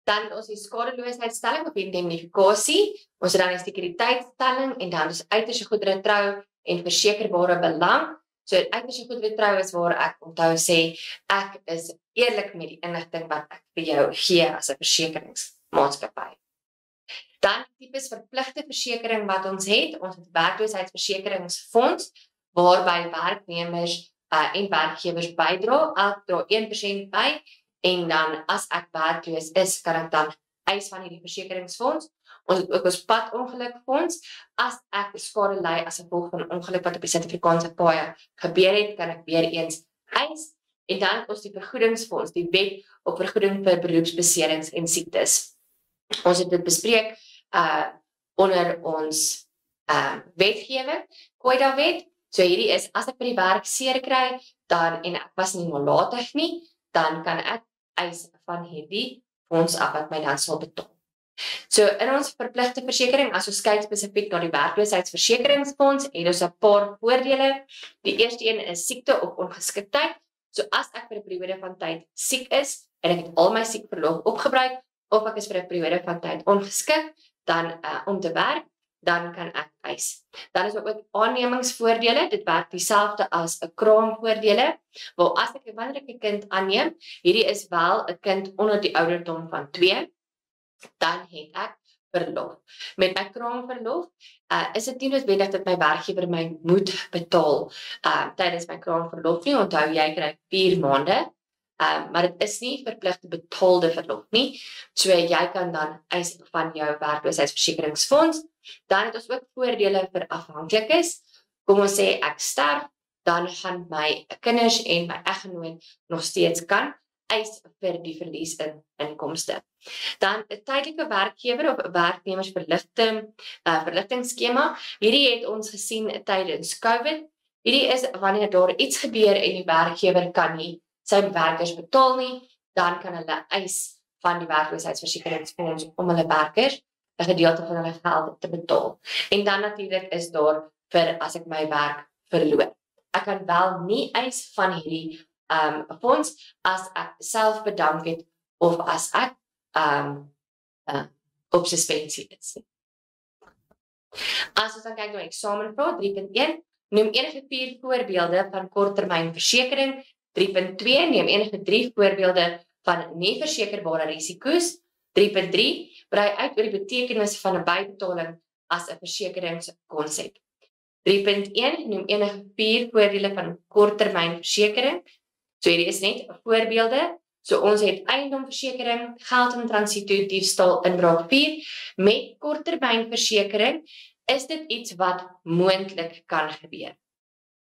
Dan ons die skadeloosheidsstelling of indemnifikasie, ons het dan die sekuriteitstelling en dan is uiterste goedere trou en versekerbare belang. So uiterste goedere trou is waar ek onthou sê, ek is eerlik met die inligting wat ek vir jou gee as 'n versekeringsmaatskappy. Dan tipes verpligte versekering wat ons het werkloosheidsversekeringsfonds, waarby werknemers en werkgewers bydra, elk dra 1% by, en dan as ek werkloos is, kan ek dan eis van hierdie versekeringsfonds. Ons het ook ons padongelukfonds. As ek skade ly as gevolg van 'n ongeluk wat op die Suid-Afrikaanse paaie gebeur het, kan ek weer eens eis. En dan het ons die vergoedingsfonds, die wet op vergoeding vir beroepsbeserings en siektes. Ons het dit bespreek onder ons wetgewing, COIDA-wet. So hierdie is, as ek by die werk seer kry, dan, en ek was nie nalatig nie, dan kan ek eis van hierdie fonds af wat my dan sal betaal. So in ons verpligte versekering, as ons kyk spesifiek na die werkloosheidsversekeringsfonds, het ons 'n paar voordele. Die eerste een is siekte of ongeskiktheid. So as ek vir 'n periode van tyd siek is en ek het al my siekverlof opgebruik, of ek is vir 'n periode van tyd ongeskik dan om te werk, dan kan ek eis. Dan is ook aannemingsvoordele, dit werk dieselfde as 'n kraamvoordele, waar as ek wanneer ek 'n kind aanneem, hierdie is wel 'n kind onder die ouderdom van 2, dan het ek verlof. Met my kraamverlof is dit nie noodwendig dat my werkgewer my moet betaal tydens my kraamverlof nie. Onthou, jy kry 4 maande, maar dit is nie verpligte betaalde verlof nie. So jy kan dan eis van jou werkloosheidsversekeringsfonds. Dan het ons ook voordele vir afhanklikes. Kom ons sê ek sterf, dan gaan my kinders en my eggenoot nog steeds kan eis vir die verlies in inkomste. Dan 'n tydelike werkgewer of werknemersverligtingskema. Hierdie het ons gesien tydens COVID. Hierdie is wanneer daar iets gebeur en die werkgewer kan nie sy werkers betaal nie, dan kan hulle eis van die werkloosheidsversekeringsfonds om hulle werkers 'n gedeelte van hulle geld te betaal. En dan natuurlik is daar vir as ek my werk verloor. Ek kan wel nie eis van hierdie fonds as ek self bedank het of as ek op suspensie is. As ons dan kyk na eksamenvraag 3.1, noem enige 4 voorbeelde van korttermynversekering. 3.2, neem enige 3 voorbeelde van nie versekerbare risiko's. 3.3, brei uit oor die betekenis van 'n bybetaling as 'n versekeringskonsep. 3.1, noem enige 4 voordele van korttermynversekering. So hierdie is net voorbeelde. So ons het eiendomversekering, geld in transito, diefstal, inbraak 4. Met korttermynversekering is dit iets wat moontlik kan gebeur.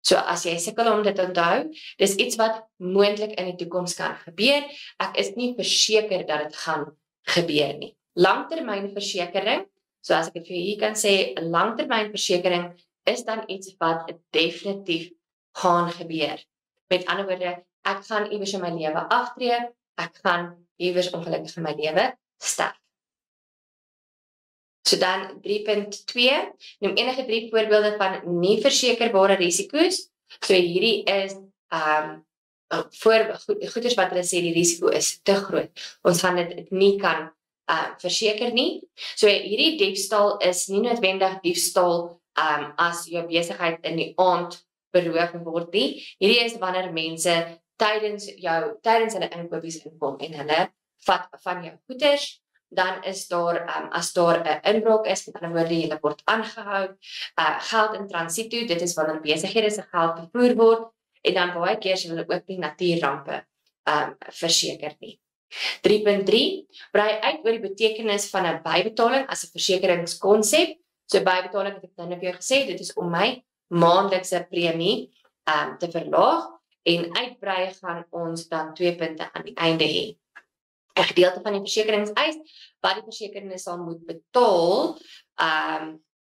So as jy sukkel om dit te onthou, dis iets wat moontlik in die toekoms kan gebeur. Ek is nie verseker dat dit gaan gebeur nie. Langtermynversekering, so as ek dit vir hier kan sê, 'n langtermynversekering is dan iets wat definitief gaan gebeur. Met ander woorde, ek gaan iewers in my lewe aftree, ek gaan iewers ongelukkig in my lewe sterf. So dan 3.2, noem enige 3 voorbeelde van nie versekerbare risiko's. So hierdie is goeders wat hulle sê die risiko is te groot. Ons gaan dit nie kan verseker nie. So hierdie diefstal is nie noodwendig diefstal as jou besigheid in die aand beroof word nie. Hierdie is wanneer mense tydens hulle inkopies inkom en hulle vat van jou goeders. Dan is daar, as daar 'n inbraak is, met ander woorde, jy word aangehou, geld in transito, dit is wanneer besighede se geld vervoer word, en dan baie keer sal hulle ook nie natuurrampe verseker nie. 3.3, brei uit oor die betekenis van 'n bybetaling as 'n versekeringskonsep. So bybetaling het ek nou vir jou gesê, dit is om my maandelikse premie te verlaag, en uitbrei gaan ons dan 2 punte aan die einde hê. 'n Gedeelte van die versekeringseis wat die versekerende sal moet betaal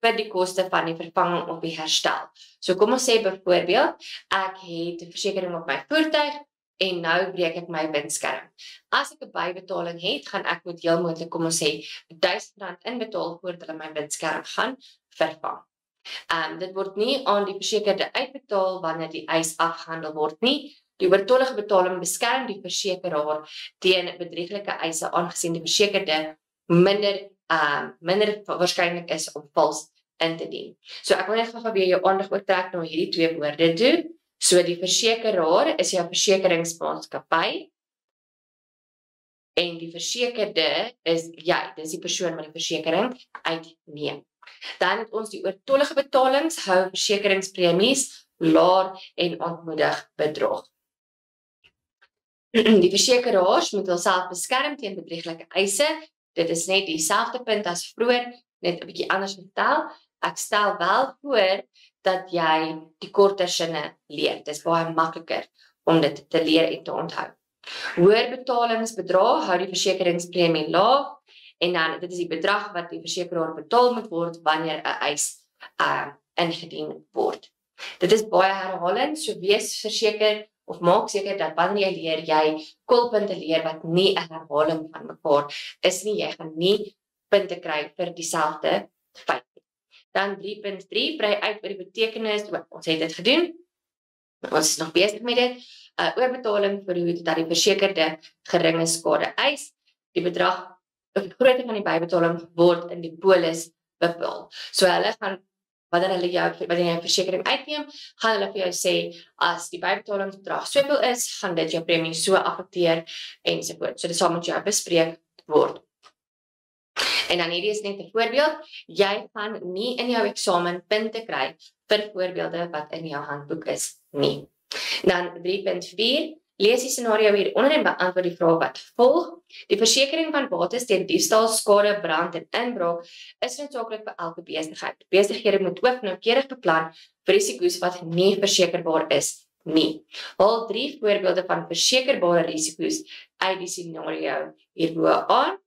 vir die koste van die vervanging of die herstel. So kom ons sê byvoorbeeld, ek het 'n versekering op my voertuig en nou breek ek my windskerm. As ek 'n bybetaling het, gaan ek moet heel moontlik, kom ons sê, R1000 inbetaal voordat hulle my windskerm gaan vervang. Dit word nie aan die versekerde uitbetaal wanneer die eis afgehandel word nie. Die oortollige betaling beskerm die versekeraar teen bedrieglike eise aangesien die versekerde minder waarskynlik is om vals in te dien. So ek wil net gou weer jou aandag oortrek na hierdie twee woorde toe. So die versekeraar is jou versekeringsmaatskappy en die versekerde is jy, dis die persoon wat die versekering uitneem. Dan het ons die oortollige betalings, hou versekeringspremies laer en ontmoedig bedrog. Die versekeraars moet hulself beskerm teen bedrieglike eise. Dit is net dieselfde punt as vroeër, net 'n bietjie anders vertel. Ek stel wel voor dat jy die korter sinne leer. Dit is baie makliker om dit te leer en te onthou. Hoër betalingsbedrag hou die versekeringspremie laag en dan dit is die bedrag wat die versekeraar betaal moet word wanneer 'n eis ingedien word. Dit is baie herhaling, so wees verseker of maak seker dat wanneer jy leer, jy kolpunte leer wat nie 'n herhaling van mekaar is nie. Jy gaan nie punte kry vir dieselfde feit. Dan 3.3, brei uit oor die betekenis, ons het dit gedoen, ons is nog besig met dit, oorbetaling verhoed dat die versekerde geringe skade eis, die bedrag of die grootte van die bybetaling word in die polis bepaal. So hulle gaan, wanneer jy versekering uitneem, gaan hulle vir jou sê, as die bybetalingsbedrag soveel is, gaan dit jou premie so affekteer ensovoort. So dit sal met jou bespreek word. En dan hierdie is net 'n voorbeeld, jy gaan nie in jou eksamen punte kry vir voorbeelde wat in jou handboek is nie. Dan 3.4, lees die scenario hieronder en beantwoord die vraag wat volg. Die versekering van bates teen diefstal, skade, brand en inbraak is noodsaaklik vir elke besigheid. Besighede moet ook noukeurig beplan vir risiko's wat nie versekerbaar is nie. Haal 3 voorbeelde van versekerbare risiko's uit die scenario hierbo aan.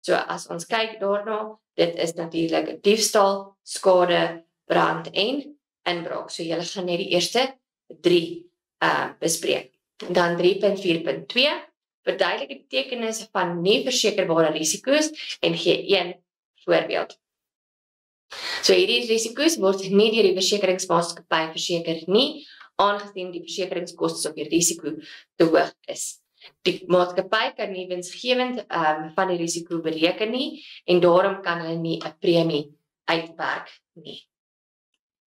So as ons kyk daarna, dit is natuurlik diefstal, skade, brand en inbraak. So julle gaan net die eerste 3 bespreek. Dan 3.4.2, verduidelik die betekenis van nie versekerbare risiko's en gee 1 voorbeeld. So hierdie risiko's word nie deur die versekeringsmaatskappy verseker nie, aangesien die versekeringskoste op die risiko te hoog is. Die maatskappy kan nie winsgewend van die risiko bereken nie en daarom kan hulle nie 'n premie uitwerk nie.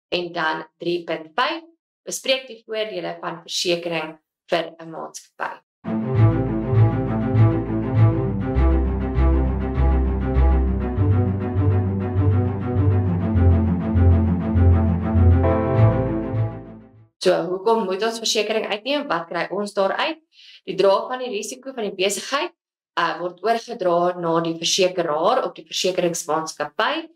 En dan 3.5, bespreek die voordele van versekering vir 'n maatskappy. So, hoekom moet ons versekering uitneem? Wat kry ons daaruit? Die dra van die risiko van die besigheid word oorgedra na die versekeraar op die versekeringsmaatskappy.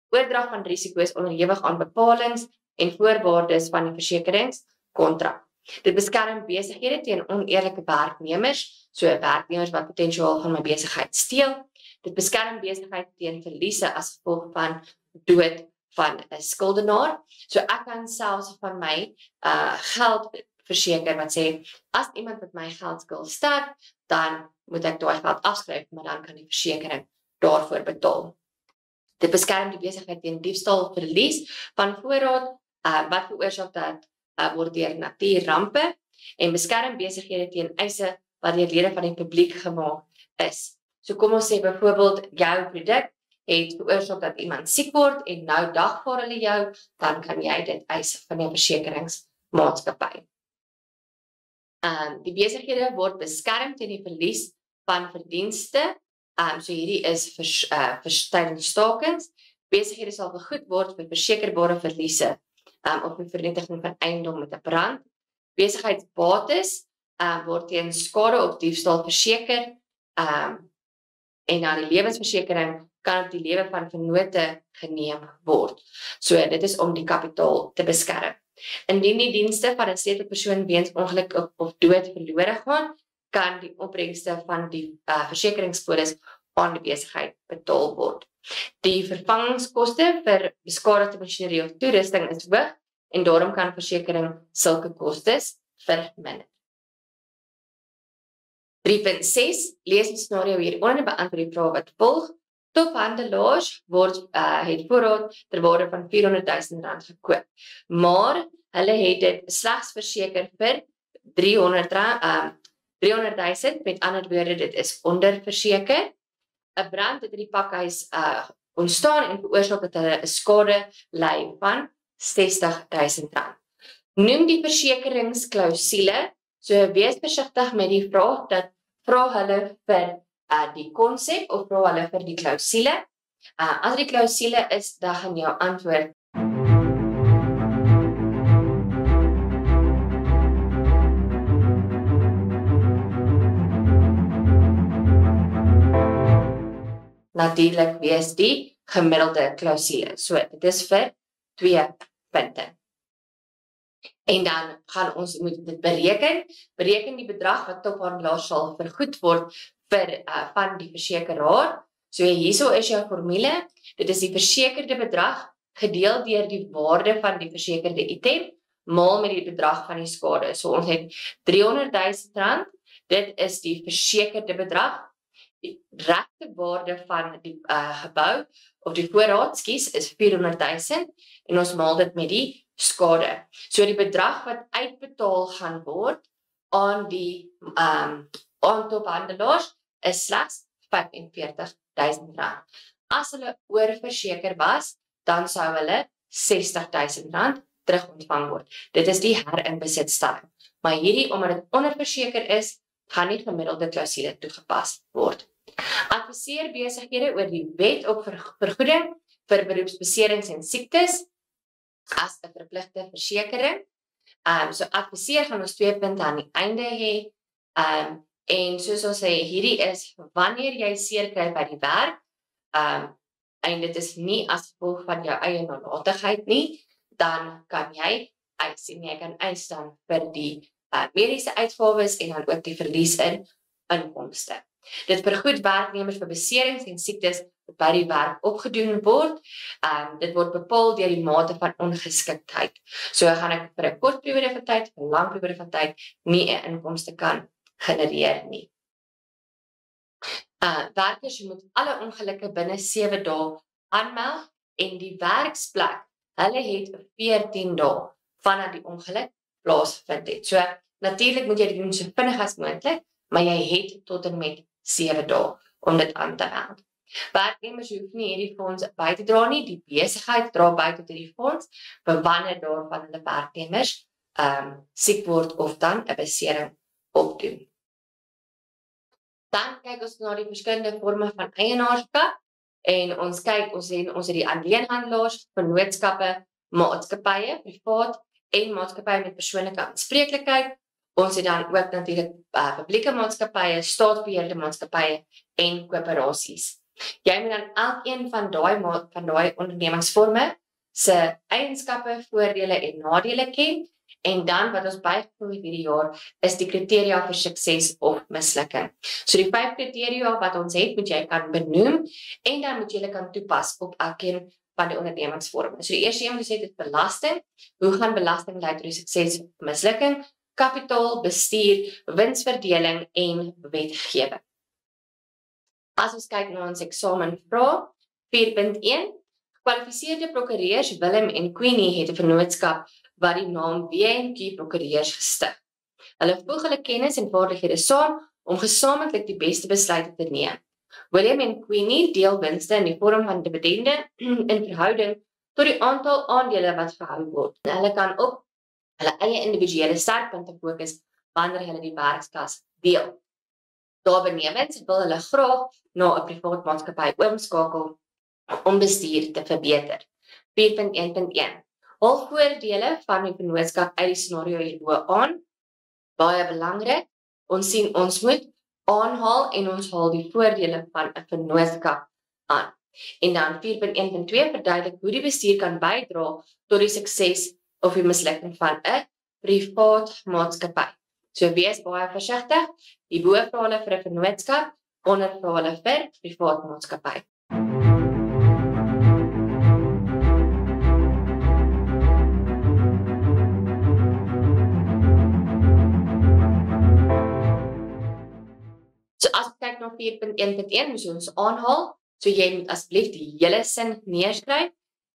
Oordrag van risiko is onderhewig aan bepalinge en voorwaardes van die versekeringskontrak. Dit beskerm besighede teen oneerlike werknemers, so werknemers wat potensiaal van my besigheid steel. Dit beskerm besigheid teen verliese as gevolg van dood van 'n skuldenaar. So ek kan selfs van my geld verseker wat sê, as iemand met my geld skuld sterf, dan moet ek daai geld afskryf, maar dan kan die versekering daarvoor betaal. Dit beskerm die besigheid teen diefstal of verlies van voorraad, wat veroorsaak dat word deur natuurrampe en beskerm besighede teen eise wat deur lede van die publiek gemaak is. So kom ons sê byvoorbeeld jou produk het veroorsaak dat iemand siek word en nou dagvaar hulle jou, dan kan jy dit eis van die versekeringsmaatskappy. Die besighede word beskerm teen die verlies van verdienste. So hierdie is tydens stakings. Besighede sal vergoed word vir versekerbare verliese of die vernietiging van eiendom met 'n brand. Besigheidsbates word teen skade of diefstal verseker en dan die lewensversekering kan op die lewe van vennote geneem word. So dit is om die kapitaal te beskerm. Indien die dienste van 'n sleutelpersoon weens ongeluk of dood verlore gaan, kan die opbrengste van die versekeringspolis aan die besigheid betaal word. Die vervangingskoste vir beskadigde masjinerie of toerusting is hoog en daarom kan versekering sulke kostes verminder. 3.6, lees die scenario hieronder en beantwoord die vraag wat volg. Tophandelaars het voorraad ter waarde van R400,000 gekoop, maar hulle het dit slegs verseker vir 300.000, met ander woorde, dit is onderverseker. 'n Brand het in die pakhuis ontstaan en veroorsaak dat hulle 'n skade ly van R60.000. Noem die versekeringsklausule, so wees versigtig met die vraag dat vra hulle vir die konsep of vra hulle vir die klausule. As die klausule is, dan gaan jou antwoord natuurlik wees die gemiddelde klausule. So, dit is vir 2 punte. En dan gaan ons moet dit bereken. Bereken die bedrag wat tophandelaar sal vergoed word vir van die versekeraar. So hierso is jou formule. Dit is die versekerde bedrag gedeel deur die waarde van die versekerde item maal met die bedrag van die skade. So ons het R300.000. Dit is die versekerde bedrag. Die regte waarde van die gebou of die voorraad is R400.000 en ons maal dit met die skade. So die bedrag wat uitbetaal gaan word aan die tophandelaars is slegs R45.000. As hulle oorverseker was, dan sou hulle R60.000 terug ontvang word. Dit is die herinbesitstelling. Maar hierdie, omdat dit onderverseker is, gaan die gemiddelde klausule toegepas word. Adviseer besighede oor die wet op vergoeding vir beroepsbeserings en siektes as 'n verpligte versekering. So adviseer gaan ons 2 punte aan die einde hê. En soos ons sê, hierdie is wanneer jy seer kry by die werk, en dit is nie as gevolg van jou eie nalatigheid nie, dan kan jy eis en jy kan eis dan vir die mediese uitgawes en dan ook die verlies in inkomste. Dit vergoed werknemers vir beserings en siektes wat by die werk opgedoen word. Dit word bepaal deur die mate van ongeskiktheid. So gaan ek vir 'n kort periode van tyd, vir 'n lang periode van tyd nie 'n inkomste kan genereer nie. Werkers moet alle ongelukke binne 7 dae aanmeld en die werksplek, hulle het 14 dae vanaf die ongeluk plaasvind het. So natuurlik moet jy dit doen so vinnig as moontlik, maar jy het tot en met 7 dae om dit aan te meld. Werknemers hoef nie hierdie fonds by te dra nie, die besigheid dra by tot hierdie fonds, vir wanneer daarvan hulle werknemers siek word of dan 'n besering opdoen. Dan kyk ons na die verskillende vorme van eienaarskap en ons het die alleenhandelaars, vennootskappe, maatskappye, privaat en maatskappye met persoonlike aanspreeklikheid. Ons het dan ook natuurlik publieke maatskappye, staatsbeheerde maatskappye en koöperasies. Jy moet dan elkeen van daai ondernemingsvorme se eienskappe, voordele en nadele ken. En dan wat ons bygevoeg het hierdie jaar is die kriteria vir sukses of mislukking. So die 5 kriteria wat ons het, moet jy kan benoem en dan moet jy hulle kan toepas op elkeen van die ondernemingsvorme. So die eerste een wat ons het is belasting. Hoe gaan belasting lei tot die sukses of mislukking? Kapitaal, bestuur, winsverdeling en wetgewing. As ons kyk na ons eksamenvraag, 4.1, gekwalifiseerde prokureurs Willem en Queenie het 'n vennootskap wat die naam W&Q Prokureurs gestig. Hulle voeg hulle kennis en vaardighede saam om gesamentlik die beste besluite te neem. Willem en Queenie deel winste in die vorm van dividende in verhouding tot die aantal aandele wat gehou word. Hulle kan op hulle eie individuele sterkpunte fokus wanneer hulle die werkskas deel. Daarbenewens wil hulle graag na 'n privaat maatskappy oomskakel om bestuur te verbeter. 4.1.1 Al voordele van die vennootskap uit die scenario hierbo aan, baie belangrik, ons moet aanhaal en ons haal die voordele van 'n vennootskap aan. En dan 4.1.2 verduidelik hoe die bestuur kan bydra tot die sukses of die mislukking van 'n privaat maatskappy. So wees baie versigtig, die bo vra hulle vir 'n vennootskap, onder vra hulle vir privaat maatskappy. So as ek kyk na 4.1.1, moet ons aanhaal, so jy moet asseblief die hele sin neerskryf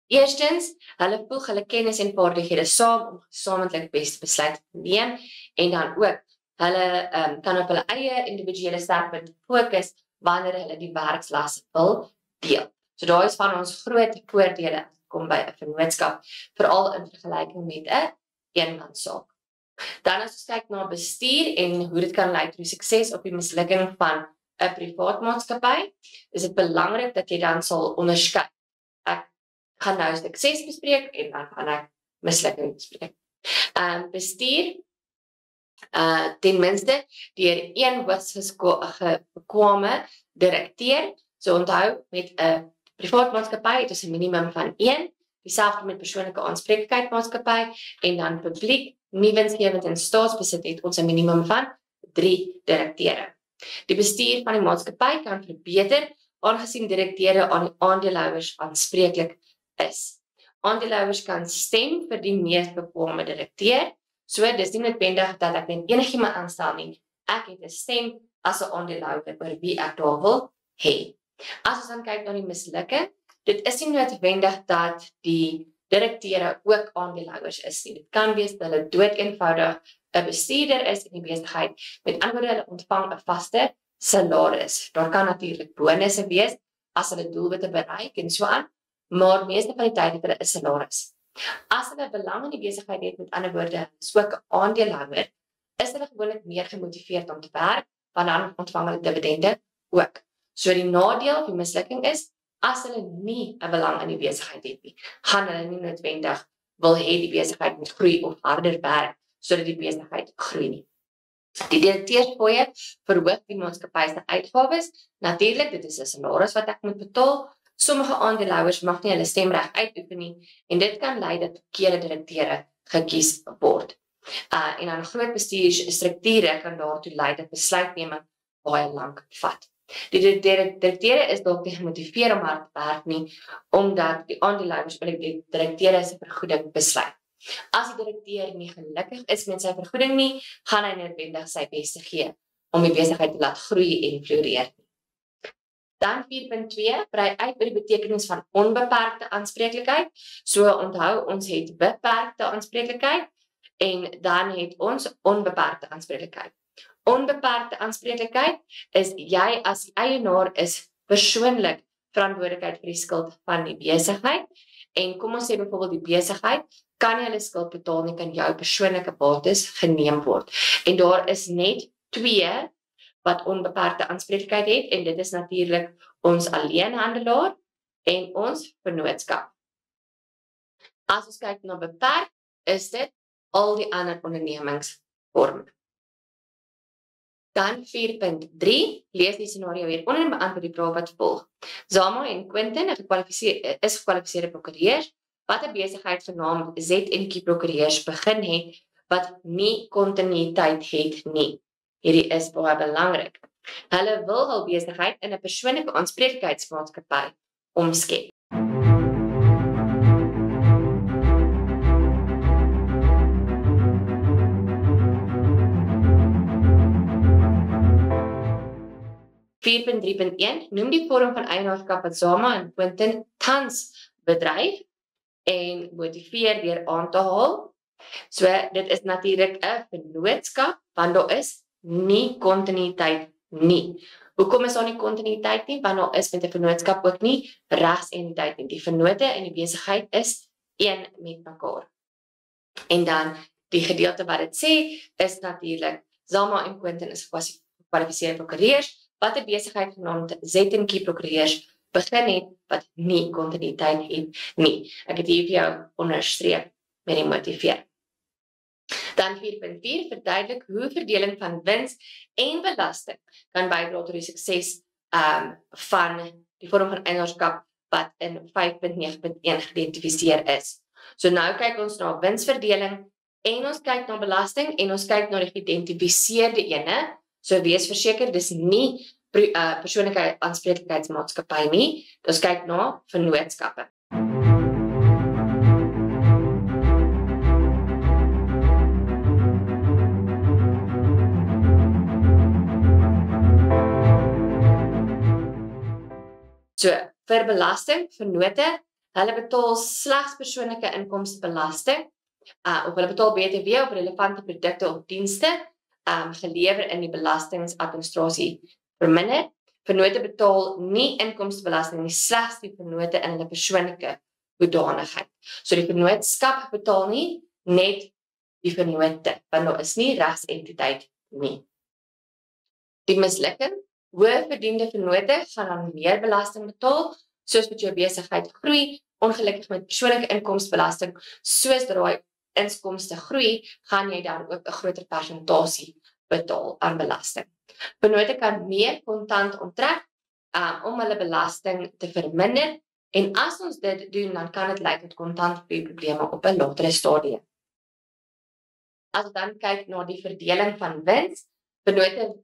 Eerstens, hulle voeg hulle kennis en vaardighede saam om gesamentlik beste besluite te neem en dan ook hulle kan op hulle eie individuele sterkpunte fokus wanneer hulle die werkslas wil deel. So daar is van ons groot voordele as dit kom by 'n vennootskap, veral in vergelyking met 'n eenmanssaak. Dan as ons kyk na bestuur en hoe dit kan lei tot die sukses of die mislukking van 'n privaat maatskappy, is dit belangrik dat jy dan sal onderskei. Ek gaan nou sukses bespreek en dan gaan ek mislukking bespreek. Bestuur ten minste deur een hoogs bekwame direkteur. So onthou met 'n privaat maatskappy het ons 'n minimum van 1, dieselfde met persoonlike aanspreeklikheid maatskappy en dan publiek, nie winsgewend en staatsbesit het ons 'n minimum van 3 direkteure. Die bestuur van die maatskappy kan verbeter aangesien direkteure aan die aandeelhouers aanspreeklik is. Aandeelhouers kan stem vir die mees bekwame direkteur. So dis nie noodwendig dat ek net enigiemand aanstel nie. Ek het 'n stem as 'n aandeelhouer oor wie ek daar wil hê. As ons dan kyk na die mislukking, dit is nie noodwendig dat die direkteure ook aandeelhouers is nie. Dit kan wees dat hulle doeteenvoudig 'n bestuurder is in die besigheid. Met ander woorde, hulle ontvang 'n vaste salaris. Daar kan natuurlik bonusse wees as hulle doelwitte bereik en so aan, maar meeste van die tyd het hulle 'n salaris. As hulle belang in die besigheid het, met ander woorde, is ook 'n aandeelhouer, is hulle gewoonlik meer gemotiveerd om te werk, want dan ontvang hulle dividende ook. So die nadeel of die mislukking is, as hulle nie 'n belang in die besigheid het nie, gaan hulle nie noodwendig wil hê die besigheid moet groei of harder werk, sodat die besigheid groei nie. Die direkteursfooie verhoog die maatskappy se uitgawes. Natuurlik, dit is 'n salaris wat ek moet betaal. Sommige aandeelhouers mag nie hulle stemreg uitoefen nie en dit kan lei dat verkeerde direkteure gekies word. En dan groot bestuursstrukture kan daartoe lei dat besluitneming baie lank vat. Die direkteure is dalk nie gemotiveer om hard te werk nie, omdat die aandeelhouers wil die direkteure se vergoeding besluit. As die direkteur nie gelukkig is met sy vergoeding nie, gaan hy noodwendig sy beste gee om die besigheid te laat groei en floreer. Dan 4.2, brei uit by die betekenis van onbeperkte aanspreeklikheid. So onthou, ons het beperkte aanspreeklikheid en dan het ons onbeperkte aanspreeklikheid. Onbeperkte aanspreeklikheid is jy as die eienaar is persoonlik verantwoordelikheid vir die skuld van die besigheid. En kom ons sê byvoorbeeld die besigheid kan nie hulle skuld betaal nie, kan jou persoonlike bates geneem word. En daar is net 2 wat onbeperkte aanspreeklikheid het en dit is natuurlik ons alleenhandelaar en ons vennootskap. As ons kyk na beperk, is dit al die ander ondernemingsvorme. Dan 4.3, lees die scenario hieronder en beantwoord die vraag wat volg. Zama en Quentin is gekwalifiseerde prokureurs wat 'n besigheid genaamd Z&Q Prokureurs begin het wat nie kontinuïteit het nie. Hierdie is baie belangrik. Hulle wil hul besigheid in 'n persoonlike aanspreeklikheidsmaatskappy omskep. Noem die vorm van eienaarskap wat Zama en Quentin tans bedryf en motiveer deur aan te haal. So dit is natuurlik 'n vennootskap want daar is nie kontinuïteit nie. Hoekom is daar nie kontinuïteit nie? Want daar is met 'n vennootskap ook nie regsentiteit nie. Die vennote en die besigheid is een met mekaar. En dan die gedeelte wat dit sê is natuurlik Zama en Quentin is gekwalifiseerde prokureurs wat 'n besigheid genaamd Z&Q Prokureurs begin het wat nie kontinuïteit het nie. Ek het hier vir jou onderstreep met die motiveer. Dan 4.4 verduidelik hoe verdeling van wins en belasting kan bydra tot die sukses van die vorm van eienaarskap wat in 5.9.1 geïdentifiseer is. So nou kyk ons na winsverdeling en ons kyk na belasting en ons kyk na die geïdentifiseerde ene. So wees verseker dis nie persoonlike aanspreeklikheidsmaatskappy nie. Ons kyk na vennootskappe. So vir belasting, vennote, Hulle betaal slegs persoonlike inkomstebelasting, of hulle betaal BTW op relevante produkte of dienste, gelewer in die belastingsadministrasie verminder. Vennote betaal nie inkomstebelasting nie, slegs die vennote in hulle persoonlike hoedanigheid. So die vennootskap betaal nie, net die vennote, want daar is nie regsentiteit nie. Die mislukking, hoë verdiende vennote gaan dan meer belasting betaal, soos wat jou besigheid groei, ongelukkig met persoonlike inkomstebelasting, soos daai inkomste groei, gaan jy dan ook 'n groter persentasie betaal aan belasting. Vennote kan meer kontant onttrek om hulle belasting te verminder, en as ons dit doen, dan kan dit lei tot kontantprobleme op 'n latere stadium. As ons dan kyk na die verdeling van wins, vennote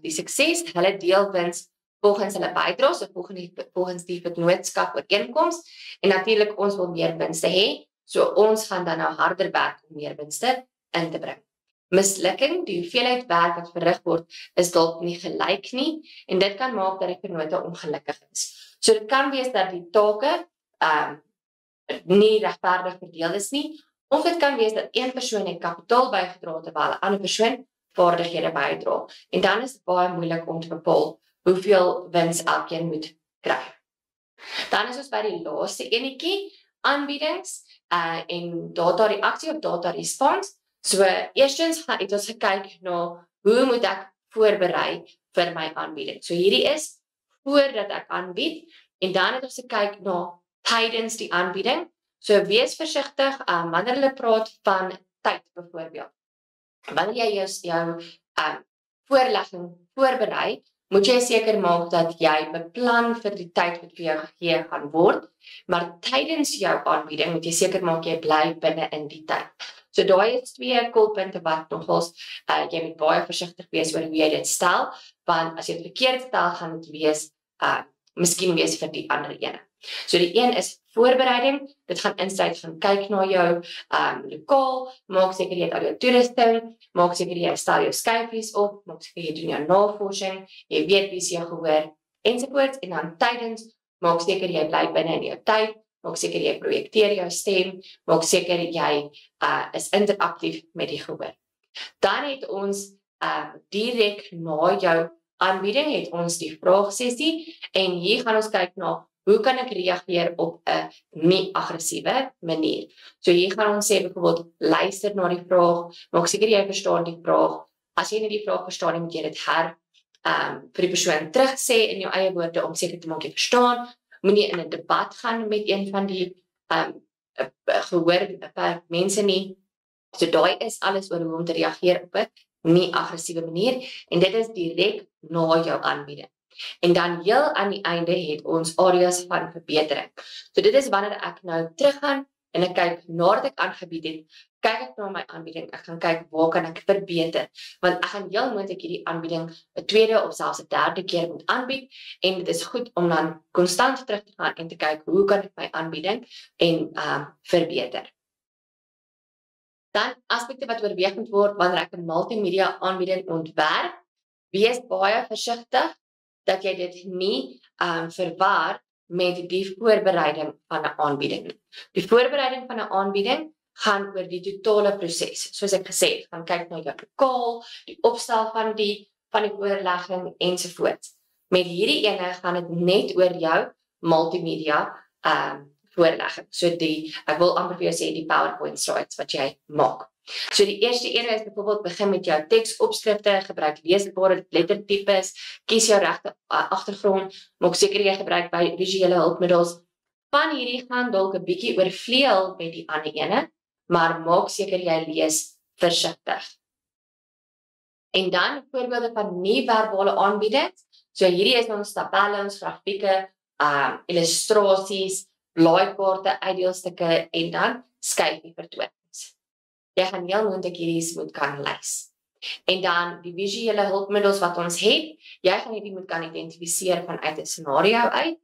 die sukses, hulle deel wins volgens hulle bydraes, of volgens die vennootskap ooreenkoms, en natuurlik ons wil meer winste hê, so ons gaan dan nou harder werk om meer winste in te bring. Mislukking, die hoeveelheid werk wat verrig word, is dalk nie gelyk nie, en dit kan maak dat die vennote ongelukkig is. So dit kan wees dat die take nie regverdig verdeel is nie, of dit kan wees dat een persoon het kapitaal bygedra terwyl 'n ander persoon vaardighede bydra. En dan is dit baie moeilik om te bepaal hoeveel wins elkeen moet kry. Dan is ons by die laaste enetjie, aanbiedings en data reaksie of data response. So eerstens het ons gekyk na hoe moet ek voorberei vir my aanbieding. So hierdie is voordat ek aanbied, en dan het ons gekyk na tydens die aanbieding. So wees versigtig wanneer hulle praat van tyd byvoorbeeld. Wanneer jy jou voorlegging voorberei, moet jy seker maak dat jy beplan vir die tyd wat vir jou gegee gaan word, maar tydens jou aanbieding moet jy seker maak jy bly binne in die tyd. So daai is 2 koolpunte wat nogals jy moet baie versigtig wees oor hoe jy dit stel, want as jy dit verkeerd stel, gaan dit wees miskien wees vir die ander ene. So die een is voorbereiding, dit gaan insluit gaan kyk na jou lokaal, maak seker jy het al jou toerusting, maak seker jy stel jou skyfies op, maak seker jy doen jou navorsing, jy weet wie jy gehoor, ensovoorts, en dan tydens, maak seker jy bly binne in jou tyd, maak seker jy projekteer jou stem, maak seker jy is interaktief met die gehoor. Dan het ons direk na jou aanbieding het ons die vraagsessie, en hier gaan ons kyk na hoe kan ek reageer op 'n nie-aggressiewe manier. So hier gaan ons sê byvoorbeeld, luister na die vraag, maak seker jy verstaan die vraag. As jy nie die vraag verstaan nie, moet jy dit vir die persoon terug sê in jou eie woorde om seker te maak jy verstaan. Moenie in 'n debat gaan met een van die gehoor mense nie. So daai is alles oor hoe om te reageer op 'n nie-aggressiewe manier, en dit is direk na jou aanbieding. En dan heel aan die einde het ons areas van verbetering. So dit is wanneer ek nou teruggaan en ek kyk nadat ek aangebied het, kyk ek na my aanbieding, ek gaan kyk waar kan ek verbeter, want ek gaan heel moontlik hierdie aanbieding 'n tweede of selfs 'n derde keer moet aanbied, en dit is goed om dan konstant terug te gaan en te kyk hoe kan ek my aanbieding en verbeter. Dan aspekte wat oorweeg moet word wanneer ek 'n multimedia aanbieding ontwerp, wees baie versigtig dat jy dit nie verwar met die voorbereiding van 'n aanbieding. Die voorbereiding van 'n aanbieding gaan oor die totale proses. Soos ek gesê het, gaan kyk na jou lokaal, die opstel van die voorlegging ensovoorts. Met hierdie ene gaan dit net oor jou multimedia voorlegging. So ek wil amper vir jou sê die PowerPoint slides wat jy maak. So die eerste ene is byvoorbeeld begin met jou teksopskrifte, gebruik leesbare lettertipes, kies jou regte agtergrond, maak seker jy gebruik by visuele hulpmiddels. Van hierdie gaan dalk 'n bietjie oorvleuel met die ander ene, maar maak seker jy lees versigtig. En dan voorbeelde van nie-verbale aanbiedings. So hierdie is ons tabelle, ons grafieke, illustrasies, blaaikaarte, uitdeelstukke en dan skyfie vertonings. Jy gaan heel moontlik hierdie moet kan lys. En dan die visuele hulpmiddels wat ons het, jy gaan hierdie moet kan identifiseer vanuit 'n scenario uit.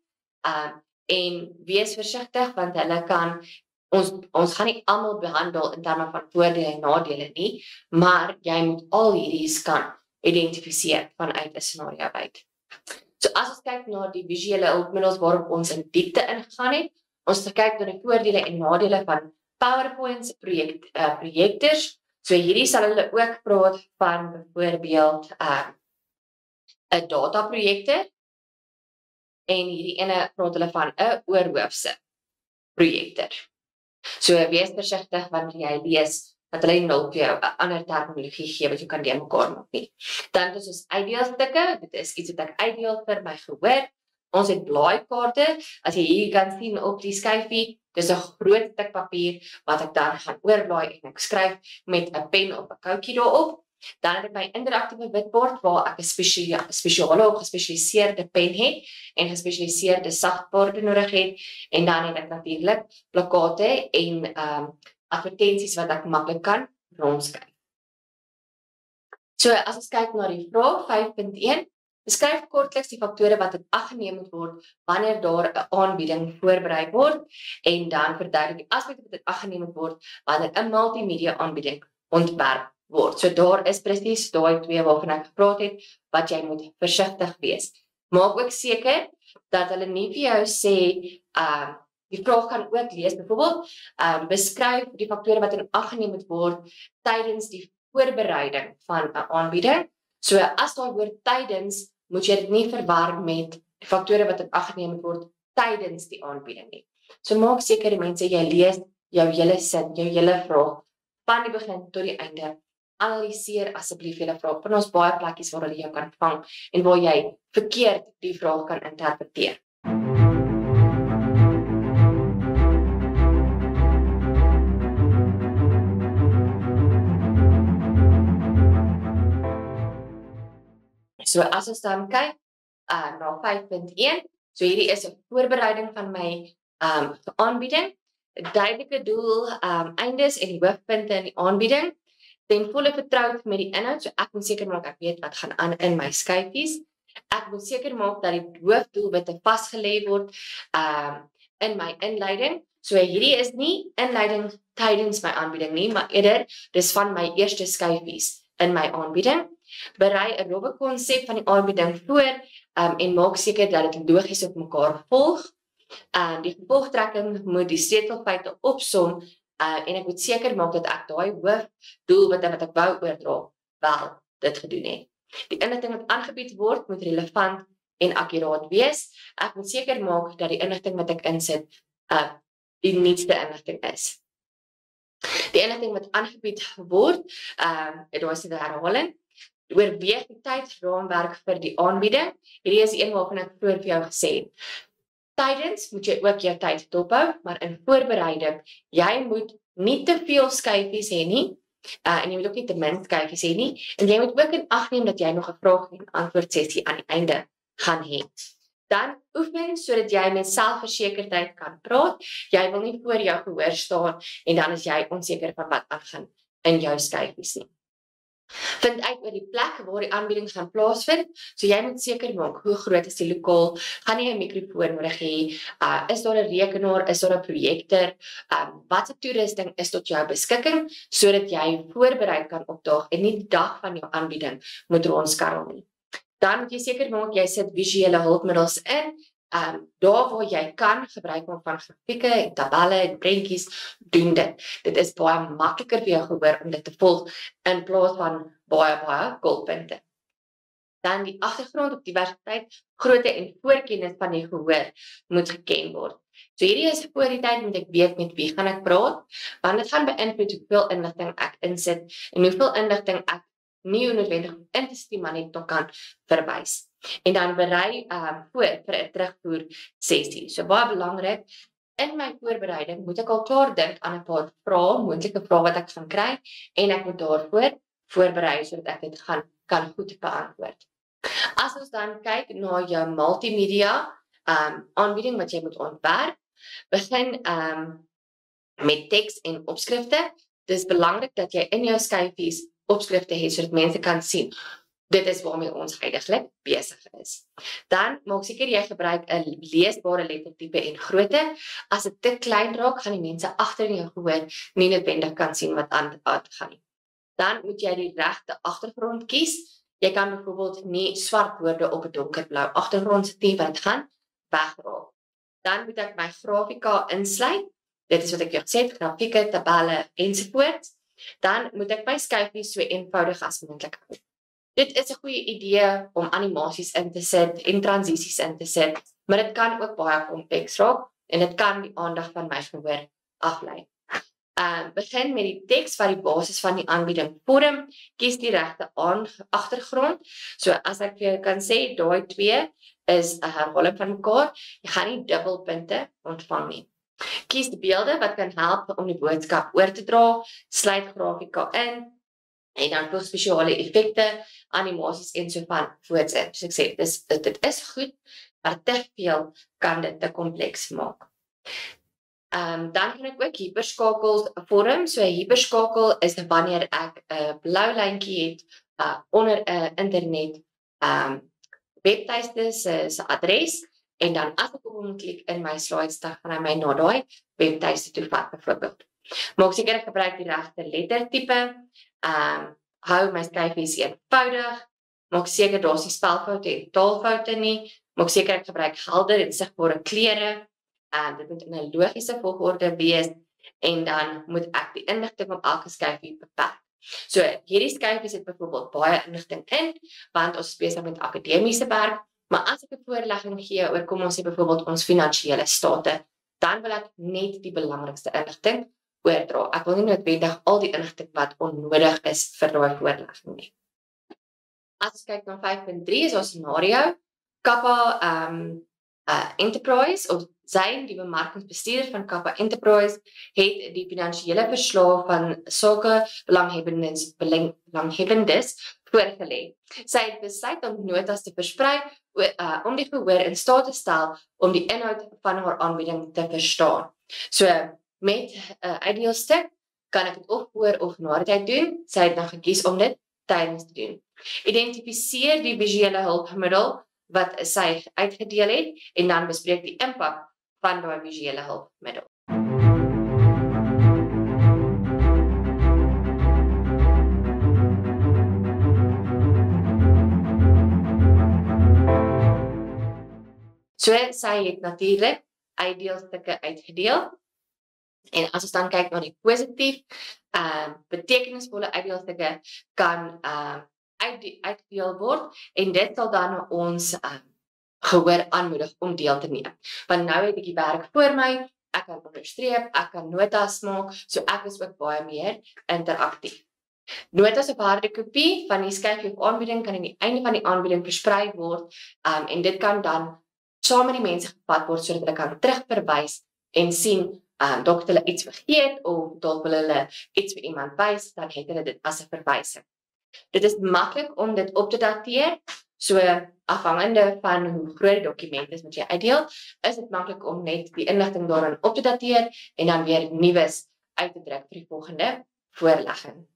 En wees versigtig want hulle kan ons gaan nie almal behandel in terme van voordele en nadele nie, maar jy moet al hierdie kan identifiseer vanuit 'n scenario uit. So as ons kyk na die visuele hulpmiddels waarop ons in diepte ingegaan het, Ons het gekyk na die voordele en nadele van PowerPoints projektors. So hierdie sal hulle ook praat van byvoorbeeld 'n dataprojektor en hierdie ene praat hulle van 'n oorhoofse projektor. So wees versigtig wanneer jy lees dat hulle nie vir jou 'n ander terminologie gee wat jy kan deur mekaar maak nie. Dan is ons uitdeelstukke, dit is iets wat ek uitdeel vir my gehoor. Ons het blaaikaarte, as jy hier kan sien op die skyfie, dis 'n groot stuk papier wat ek dan gaan oorblaai en ek skryf met 'n pen of 'n koutjie daarop. Dan het ek my interaktiewe witbord waar ek 'n spesiale of gespesialiseerde pen het en gespesialiseerde sagtborde nodig het en dan het ek natuurlik plakkate en advertensies wat ek maklik kan rondskryf. So as ons kyk na die vraag 5.1, beskryf kortliks die faktore wat in ag geneem moet word wanneer daar 'n aanbieding voorberei word en dan verduidelik die aspekte wat in ag geneem moet word wanneer 'n multimedia aanbieding ontwerp word. So daar is presies daai twee waarvan ek gepraat het wat jy moet versigtig wees. Maak ook seker dat hulle nie vir jou sê die vraag kan ook lees byvoorbeeld beskryf die faktore wat in ag geneem moet word tydens die voorbereiding van 'n aanbieding. So as daai woord tydens, moet jy dit nie verwar met die faktore wat in ag geneem moet word tydens die aanbieding nie. So maak seker die mense jy lees jou hele sin, jou hele vraag van die begin tot die einde. Analiseer asseblief julle vraag. Van ons baie plekkies waar hulle jou kan vang en waar jy verkeerd die vraag kan interpreteer. So as ons dan kyk na 5.1, so hierdie is 'n voorbereiding van my aanbieding, 'n duidelike doel, eindes en die hoofpunte in die aanbieding, ten volle vertroud met die inhoud, so ek moet seker maak ek weet wat gaan aan in my skyfies. Ek moet seker maak dat die hoofdoelwitte vasgelê word in my inleiding. So hierdie is nie inleiding tydens my aanbieding nie, maar eerder dis van my eerste skyfies in my aanbieding. Berei 'n rowwe konsep van die aanbieding voor en maak seker dat dit logies op mekaar volg. Die gevolgtrekking moet die sleutelfeite opsom en ek moet seker maak dat ek daai hoofdoelwitte wat ek wou oordra wel dit gedoen het. Die inligting wat aangebied word moet relevant en akkuraat wees. Ek moet seker maak dat die inligting wat ek insit die nuutste inligting is. Die inligting wat aangebied word, daar is 'n herhaling. Oorweeg die tydsraamwerk vir die aanbieding. Hierdie is een waarvan ek vroeër vir jou gesê het. Tydens moet jy ook jou tyd dophou, maar in voorbereiding, jy moet nie te veel skyfies hê nie, en jy moet ook nie te min skyfies hê nie, en jy moet ook in ag neem dat jy nog 'n vraag en antwoord sessie aan die einde gaan hê. Dan oefen sodat jy met selfversekerdheid kan praat. Jy wil nie voor jou gehoor staan en dan is jy onseker van wat aangaan in jou skyfies nie. Vind uit oor die plek waar die aanbieding gaan plaasvind. So jy moet seker maak hoe groot is die lokaal, gaan jy 'n mikrofoon nodig hê, is daar 'n rekenaar, is daar 'n projektor, watse toerusting is tot jou beskikking sodat jy voorberei kan opdaag en nie die dag van jou aanbieding moet rondskarrel nie. Dan moet jy seker maak jy sit visuele hulpmiddels in. Daar waar jy kan gebruik maak van grafieke en tabelle en prentjies, doen dit. Dit is baie makliker vir jou gehoor om dit te volg in plaas van baie kolpunte. Dan die agtergrond op diversiteit, grootte en voorkennis van die gehoor moet geken word. So hierdie is voor die tyd moet ek weet met wie gaan ek praat, want dit gaan beïnvloed hoeveel inligting ek insit en hoeveel inligting ek nie noodwendig in te stem maar net kan verwys. En dan berei voor vir 'n terugvoer sessie. So baie belangrik, in my voorbereiding moet ek al klaar dink aan 'n paar vrae, moontlike vrae wat ek gaan kry en ek moet daarvoor voorberei sodat ek dit kan goed beantwoord. As ons dan kyk na jou multimedia aanbieding wat jy moet ontwerp, begin met teks en opskrifte. Dis belangrik dat jy in jou skyfies opskrifte het sodat mense kan sien. Dit is waarmee ons heidaglik besig is. Dan maak seker jy gebruik 'n leesbare lettertype en grootte. As dit te klein raak, gaan die mense agter in jou gehoor nie noodwendig kan sien wat aan gaan nie. Dan moet jy die regte agtergrond kies. Jy kan byvoorbeeld nie swart woorde op 'n donkerblou agtergrond sit nie, want dit gaan wegraak. Dan moet ek my grafika insluit. Dit is wat ek jou gesê het, grafieke, tabelle ensovoorts. Dan moet ek my skyfies so eenvoudig as moontlik hou. Dit is 'n goeie idee om animasies in te sit en transisies in te sit, maar dit kan ook baie kompleks raak en dit kan die aandag van my gehoor aflei. Begin met die teks wat die basis van die aanbieding vorm, kies die regte agtergrond. So as ek vir jou kan sê, daai twee is 'n herhaling van mekaar, jy gaan nie dubbelpunte ontvang nie. Kies die beelde wat kan help om die boodskap oor te dra, sluit grafika in, en dan voeg spesiale effekte, animasies en so van voorts in. So ek sê, dit is goed, maar te veel kan dit te kompleks maak. Dan kan ek ook hyperskakels vorm. So 'n hyperskakel is wanneer ek 'n blou lyntjie het onder 'n internet webtuiste se adres, en dan as ek op hom klik in my slides, dan gaan hy my na daai webtuiste toe vat byvoorbeeld. Maak seker ek gebruik die regte lettertipe, hou my skyfies eenvoudig, maak seker daar's nie spelfoute en taalfoute nie, maak seker ek gebruik helder en sigbare kleure, dit moet in 'n logiese volgorde wees, en dan moet ek die inligting op elke skyfie beperk. So hierdie skyfies het byvoorbeeld baie inligting in, want ons is besig met akademiese werk, maar as ek 'n voorlegging gee oor, kom ons sê byvoorbeeld ons finansiële state, dan wil ek net die belangrikste inligting oordra. Ek wil nie noodwendig al die inligting wat onnodig is vir daai voorlegging nie. As ons kyk na 5.3 is ons scenario, Kappa Enterprise, of Zain, die bemarkingsbestuurder van Kappa Enterprise, het die finansiële verslae van sake belanghebbendes voorgelê. Sy het besluit om notas te versprei om die gehoor in staat te stel om die inhoud van haar aanbieding te verstaan. So met 'n ideaalstuk kan ek dit of voor of na die tyd doen. Sy het dan gekies om dit tydens te doen. Identifiseer die visuele hulpmiddel wat sy uitgedeel het en dan bespreek die impak van daai visuele hulpmiddel. So sy het natuurlik uitdeelstukke uitgedeel. En as ons dan kyk na die positief, betekenisvolle uitdeelstukke kan uitgedeel word, en dit sal dan ons gehoor aanmoedig om deel te neem. Want nou het ek die werk voor my, ek kan onderstreep, ek kan notas maak, so ek is ook baie meer interaktief. Notas op harde kopie van die skyfie of aanbieding kan aan die einde van die aanbieding versprei word, en dit kan dan saam met die mense gevat word, sodat hulle kan terugverwys en sien, dalk het hulle iets vergeet, of dalk wil hulle iets vir iemand wys, dan het hulle dit as 'n verwysing. Dit is maklik om dit op te dateer, so afhangende van hoe groot die dokument is wat jy uitdeel, is dit maklik om net die inligting daarin op te dateer, en dan weer nuus uit te druk vir die volgende voorlegging.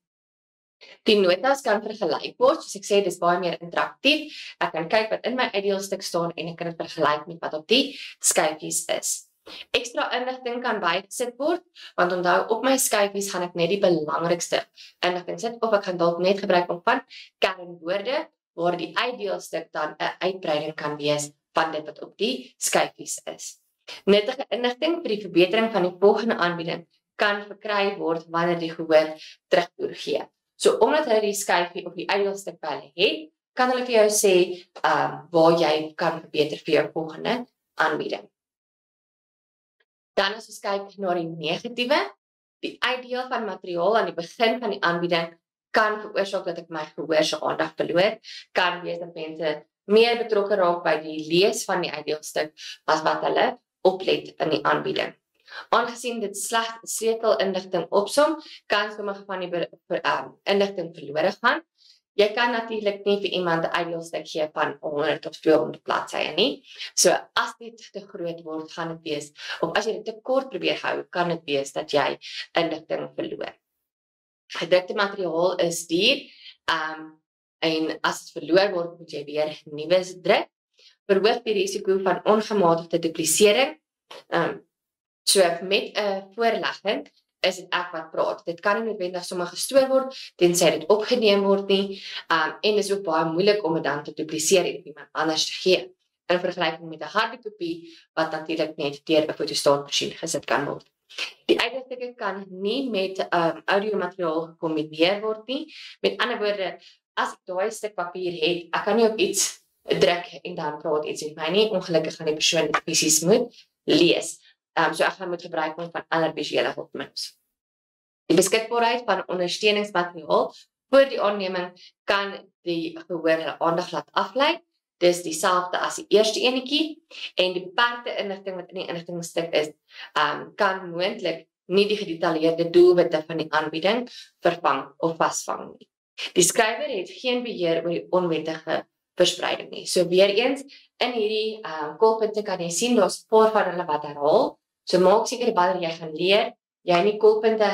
Die notas kan vergelyk word, soos ek sê, dis baie meer interaktief. Ek kan kyk wat in my uitdeelstuk staan, en ek kan dit vergelyk met wat op die skyfies is. Ekstra inligting kan bygesit word, want onthou, op my skyfies gaan ek net die belangrikste inligting sit, of ek gaan dalk net gebruik van kernwoorde, waar die uitdeelstuk dan 'n uitbreiding kan wees van dit wat op die skyfies is. Nuttige inligting vir die verbetering van die volgende aanbieding kan verkry word wanneer die gehoor terugvoer gee. So omdat hulle die skyfie of die uitdeelstuk by hulle het, kan hulle vir jou sê waar jy kan verbeter vir jou volgende aanbieding. Dan as ons kyk na die negatiewe, die uitdeel van materiaal aan die begin van die aanbieding kan veroorsaak dat ek my gehoor se aandag verloor, kan wees dat mense meer betrokke raak by die lees van die uitdeelstuk as wat hulle oplet in die aanbieding. Aangesien dit slegs sleutelinligting opsom, kan sommige van die inligting verlore gaan. Jy kan natuurlik nie vir iemand 'n uitdeelstuk gee van 100 tot 200 bladsye nie. So as dit te groot word, gaan dit wees, of as jy dit te kort probeer hou, kan dit wees dat jy inligting verloor. Gedrukte materiaal is duur, en as dit verloor word, moet jy weer nuus druk. Verhoog die risiko van ongematigde duplisering. So met 'n voorlegging is dit ek wat praat. Dit kan nie noodwendig sommer gestoor word, tensy dit opgeneem word nie, en is ook baie moeilik om dit dan te dupliseer en iemand anders te gee. in vergelijking met 'n harde kopie wat natuurlik net deur 'n fotostaatmasjien gesit kan word. Die uitdrukstukke kan nie met audiomateriaal gekombineer word nie. Met ander woorde, as ek daai stuk papier het, ek kan nie op iets druk en dan praat iets met my nie. Ongelukkig gaan die persoon dit fisies moet lees. So ek gaan moet gebruik maak van ander visuele hulpmiddels. Die beskikbaarheid van ondersteuningsmateriaal voor die aanneming kan die gehoor hulle aandag laat aflei. Dis dieselfde as die eerste enetjie en die beperkte inligting wat in die inligtingstuk is, kan moontlik nie die gedetailleerde doelwitte van die aanbieding vervang of vasvang nie. Die skrywer het geen beheer oor die onwettige verspreiding nie. So weer eens, in hierdie kolpunte kan jy sien, daar's 'n paar van hulle wat herhaal. So maak seker wanneer jy gaan leer, jy nie kolpunte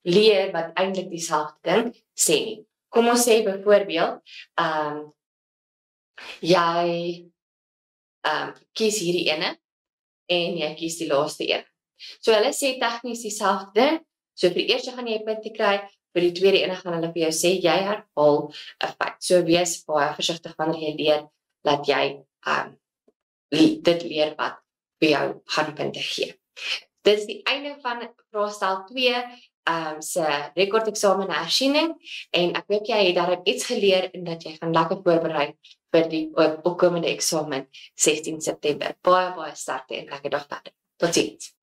leer wat eintlik dieselfde ding sê nie. Kom ons sê byvoorbeeld, jy kies hierdie ene en jy kies die laaste een. So hulle sê tegnies dieselfde ding. So vir die eerste gaan jy punte kry, vir die tweede ene gaan hulle vir jou sê jy herhaal 'n feit. So wees baie versigtig wanneer jy leer dat jy dit leer wat vir jou gaan punte gee. Dit is die einde van vraestel 2 se rekordeksamen hersiening en ek hoop jy het daarop iets geleer en dat jy gaan lekker voorberei vir die opkomende eksamen 16 September. Baie sterkte en lekker dag verder. Totsiens.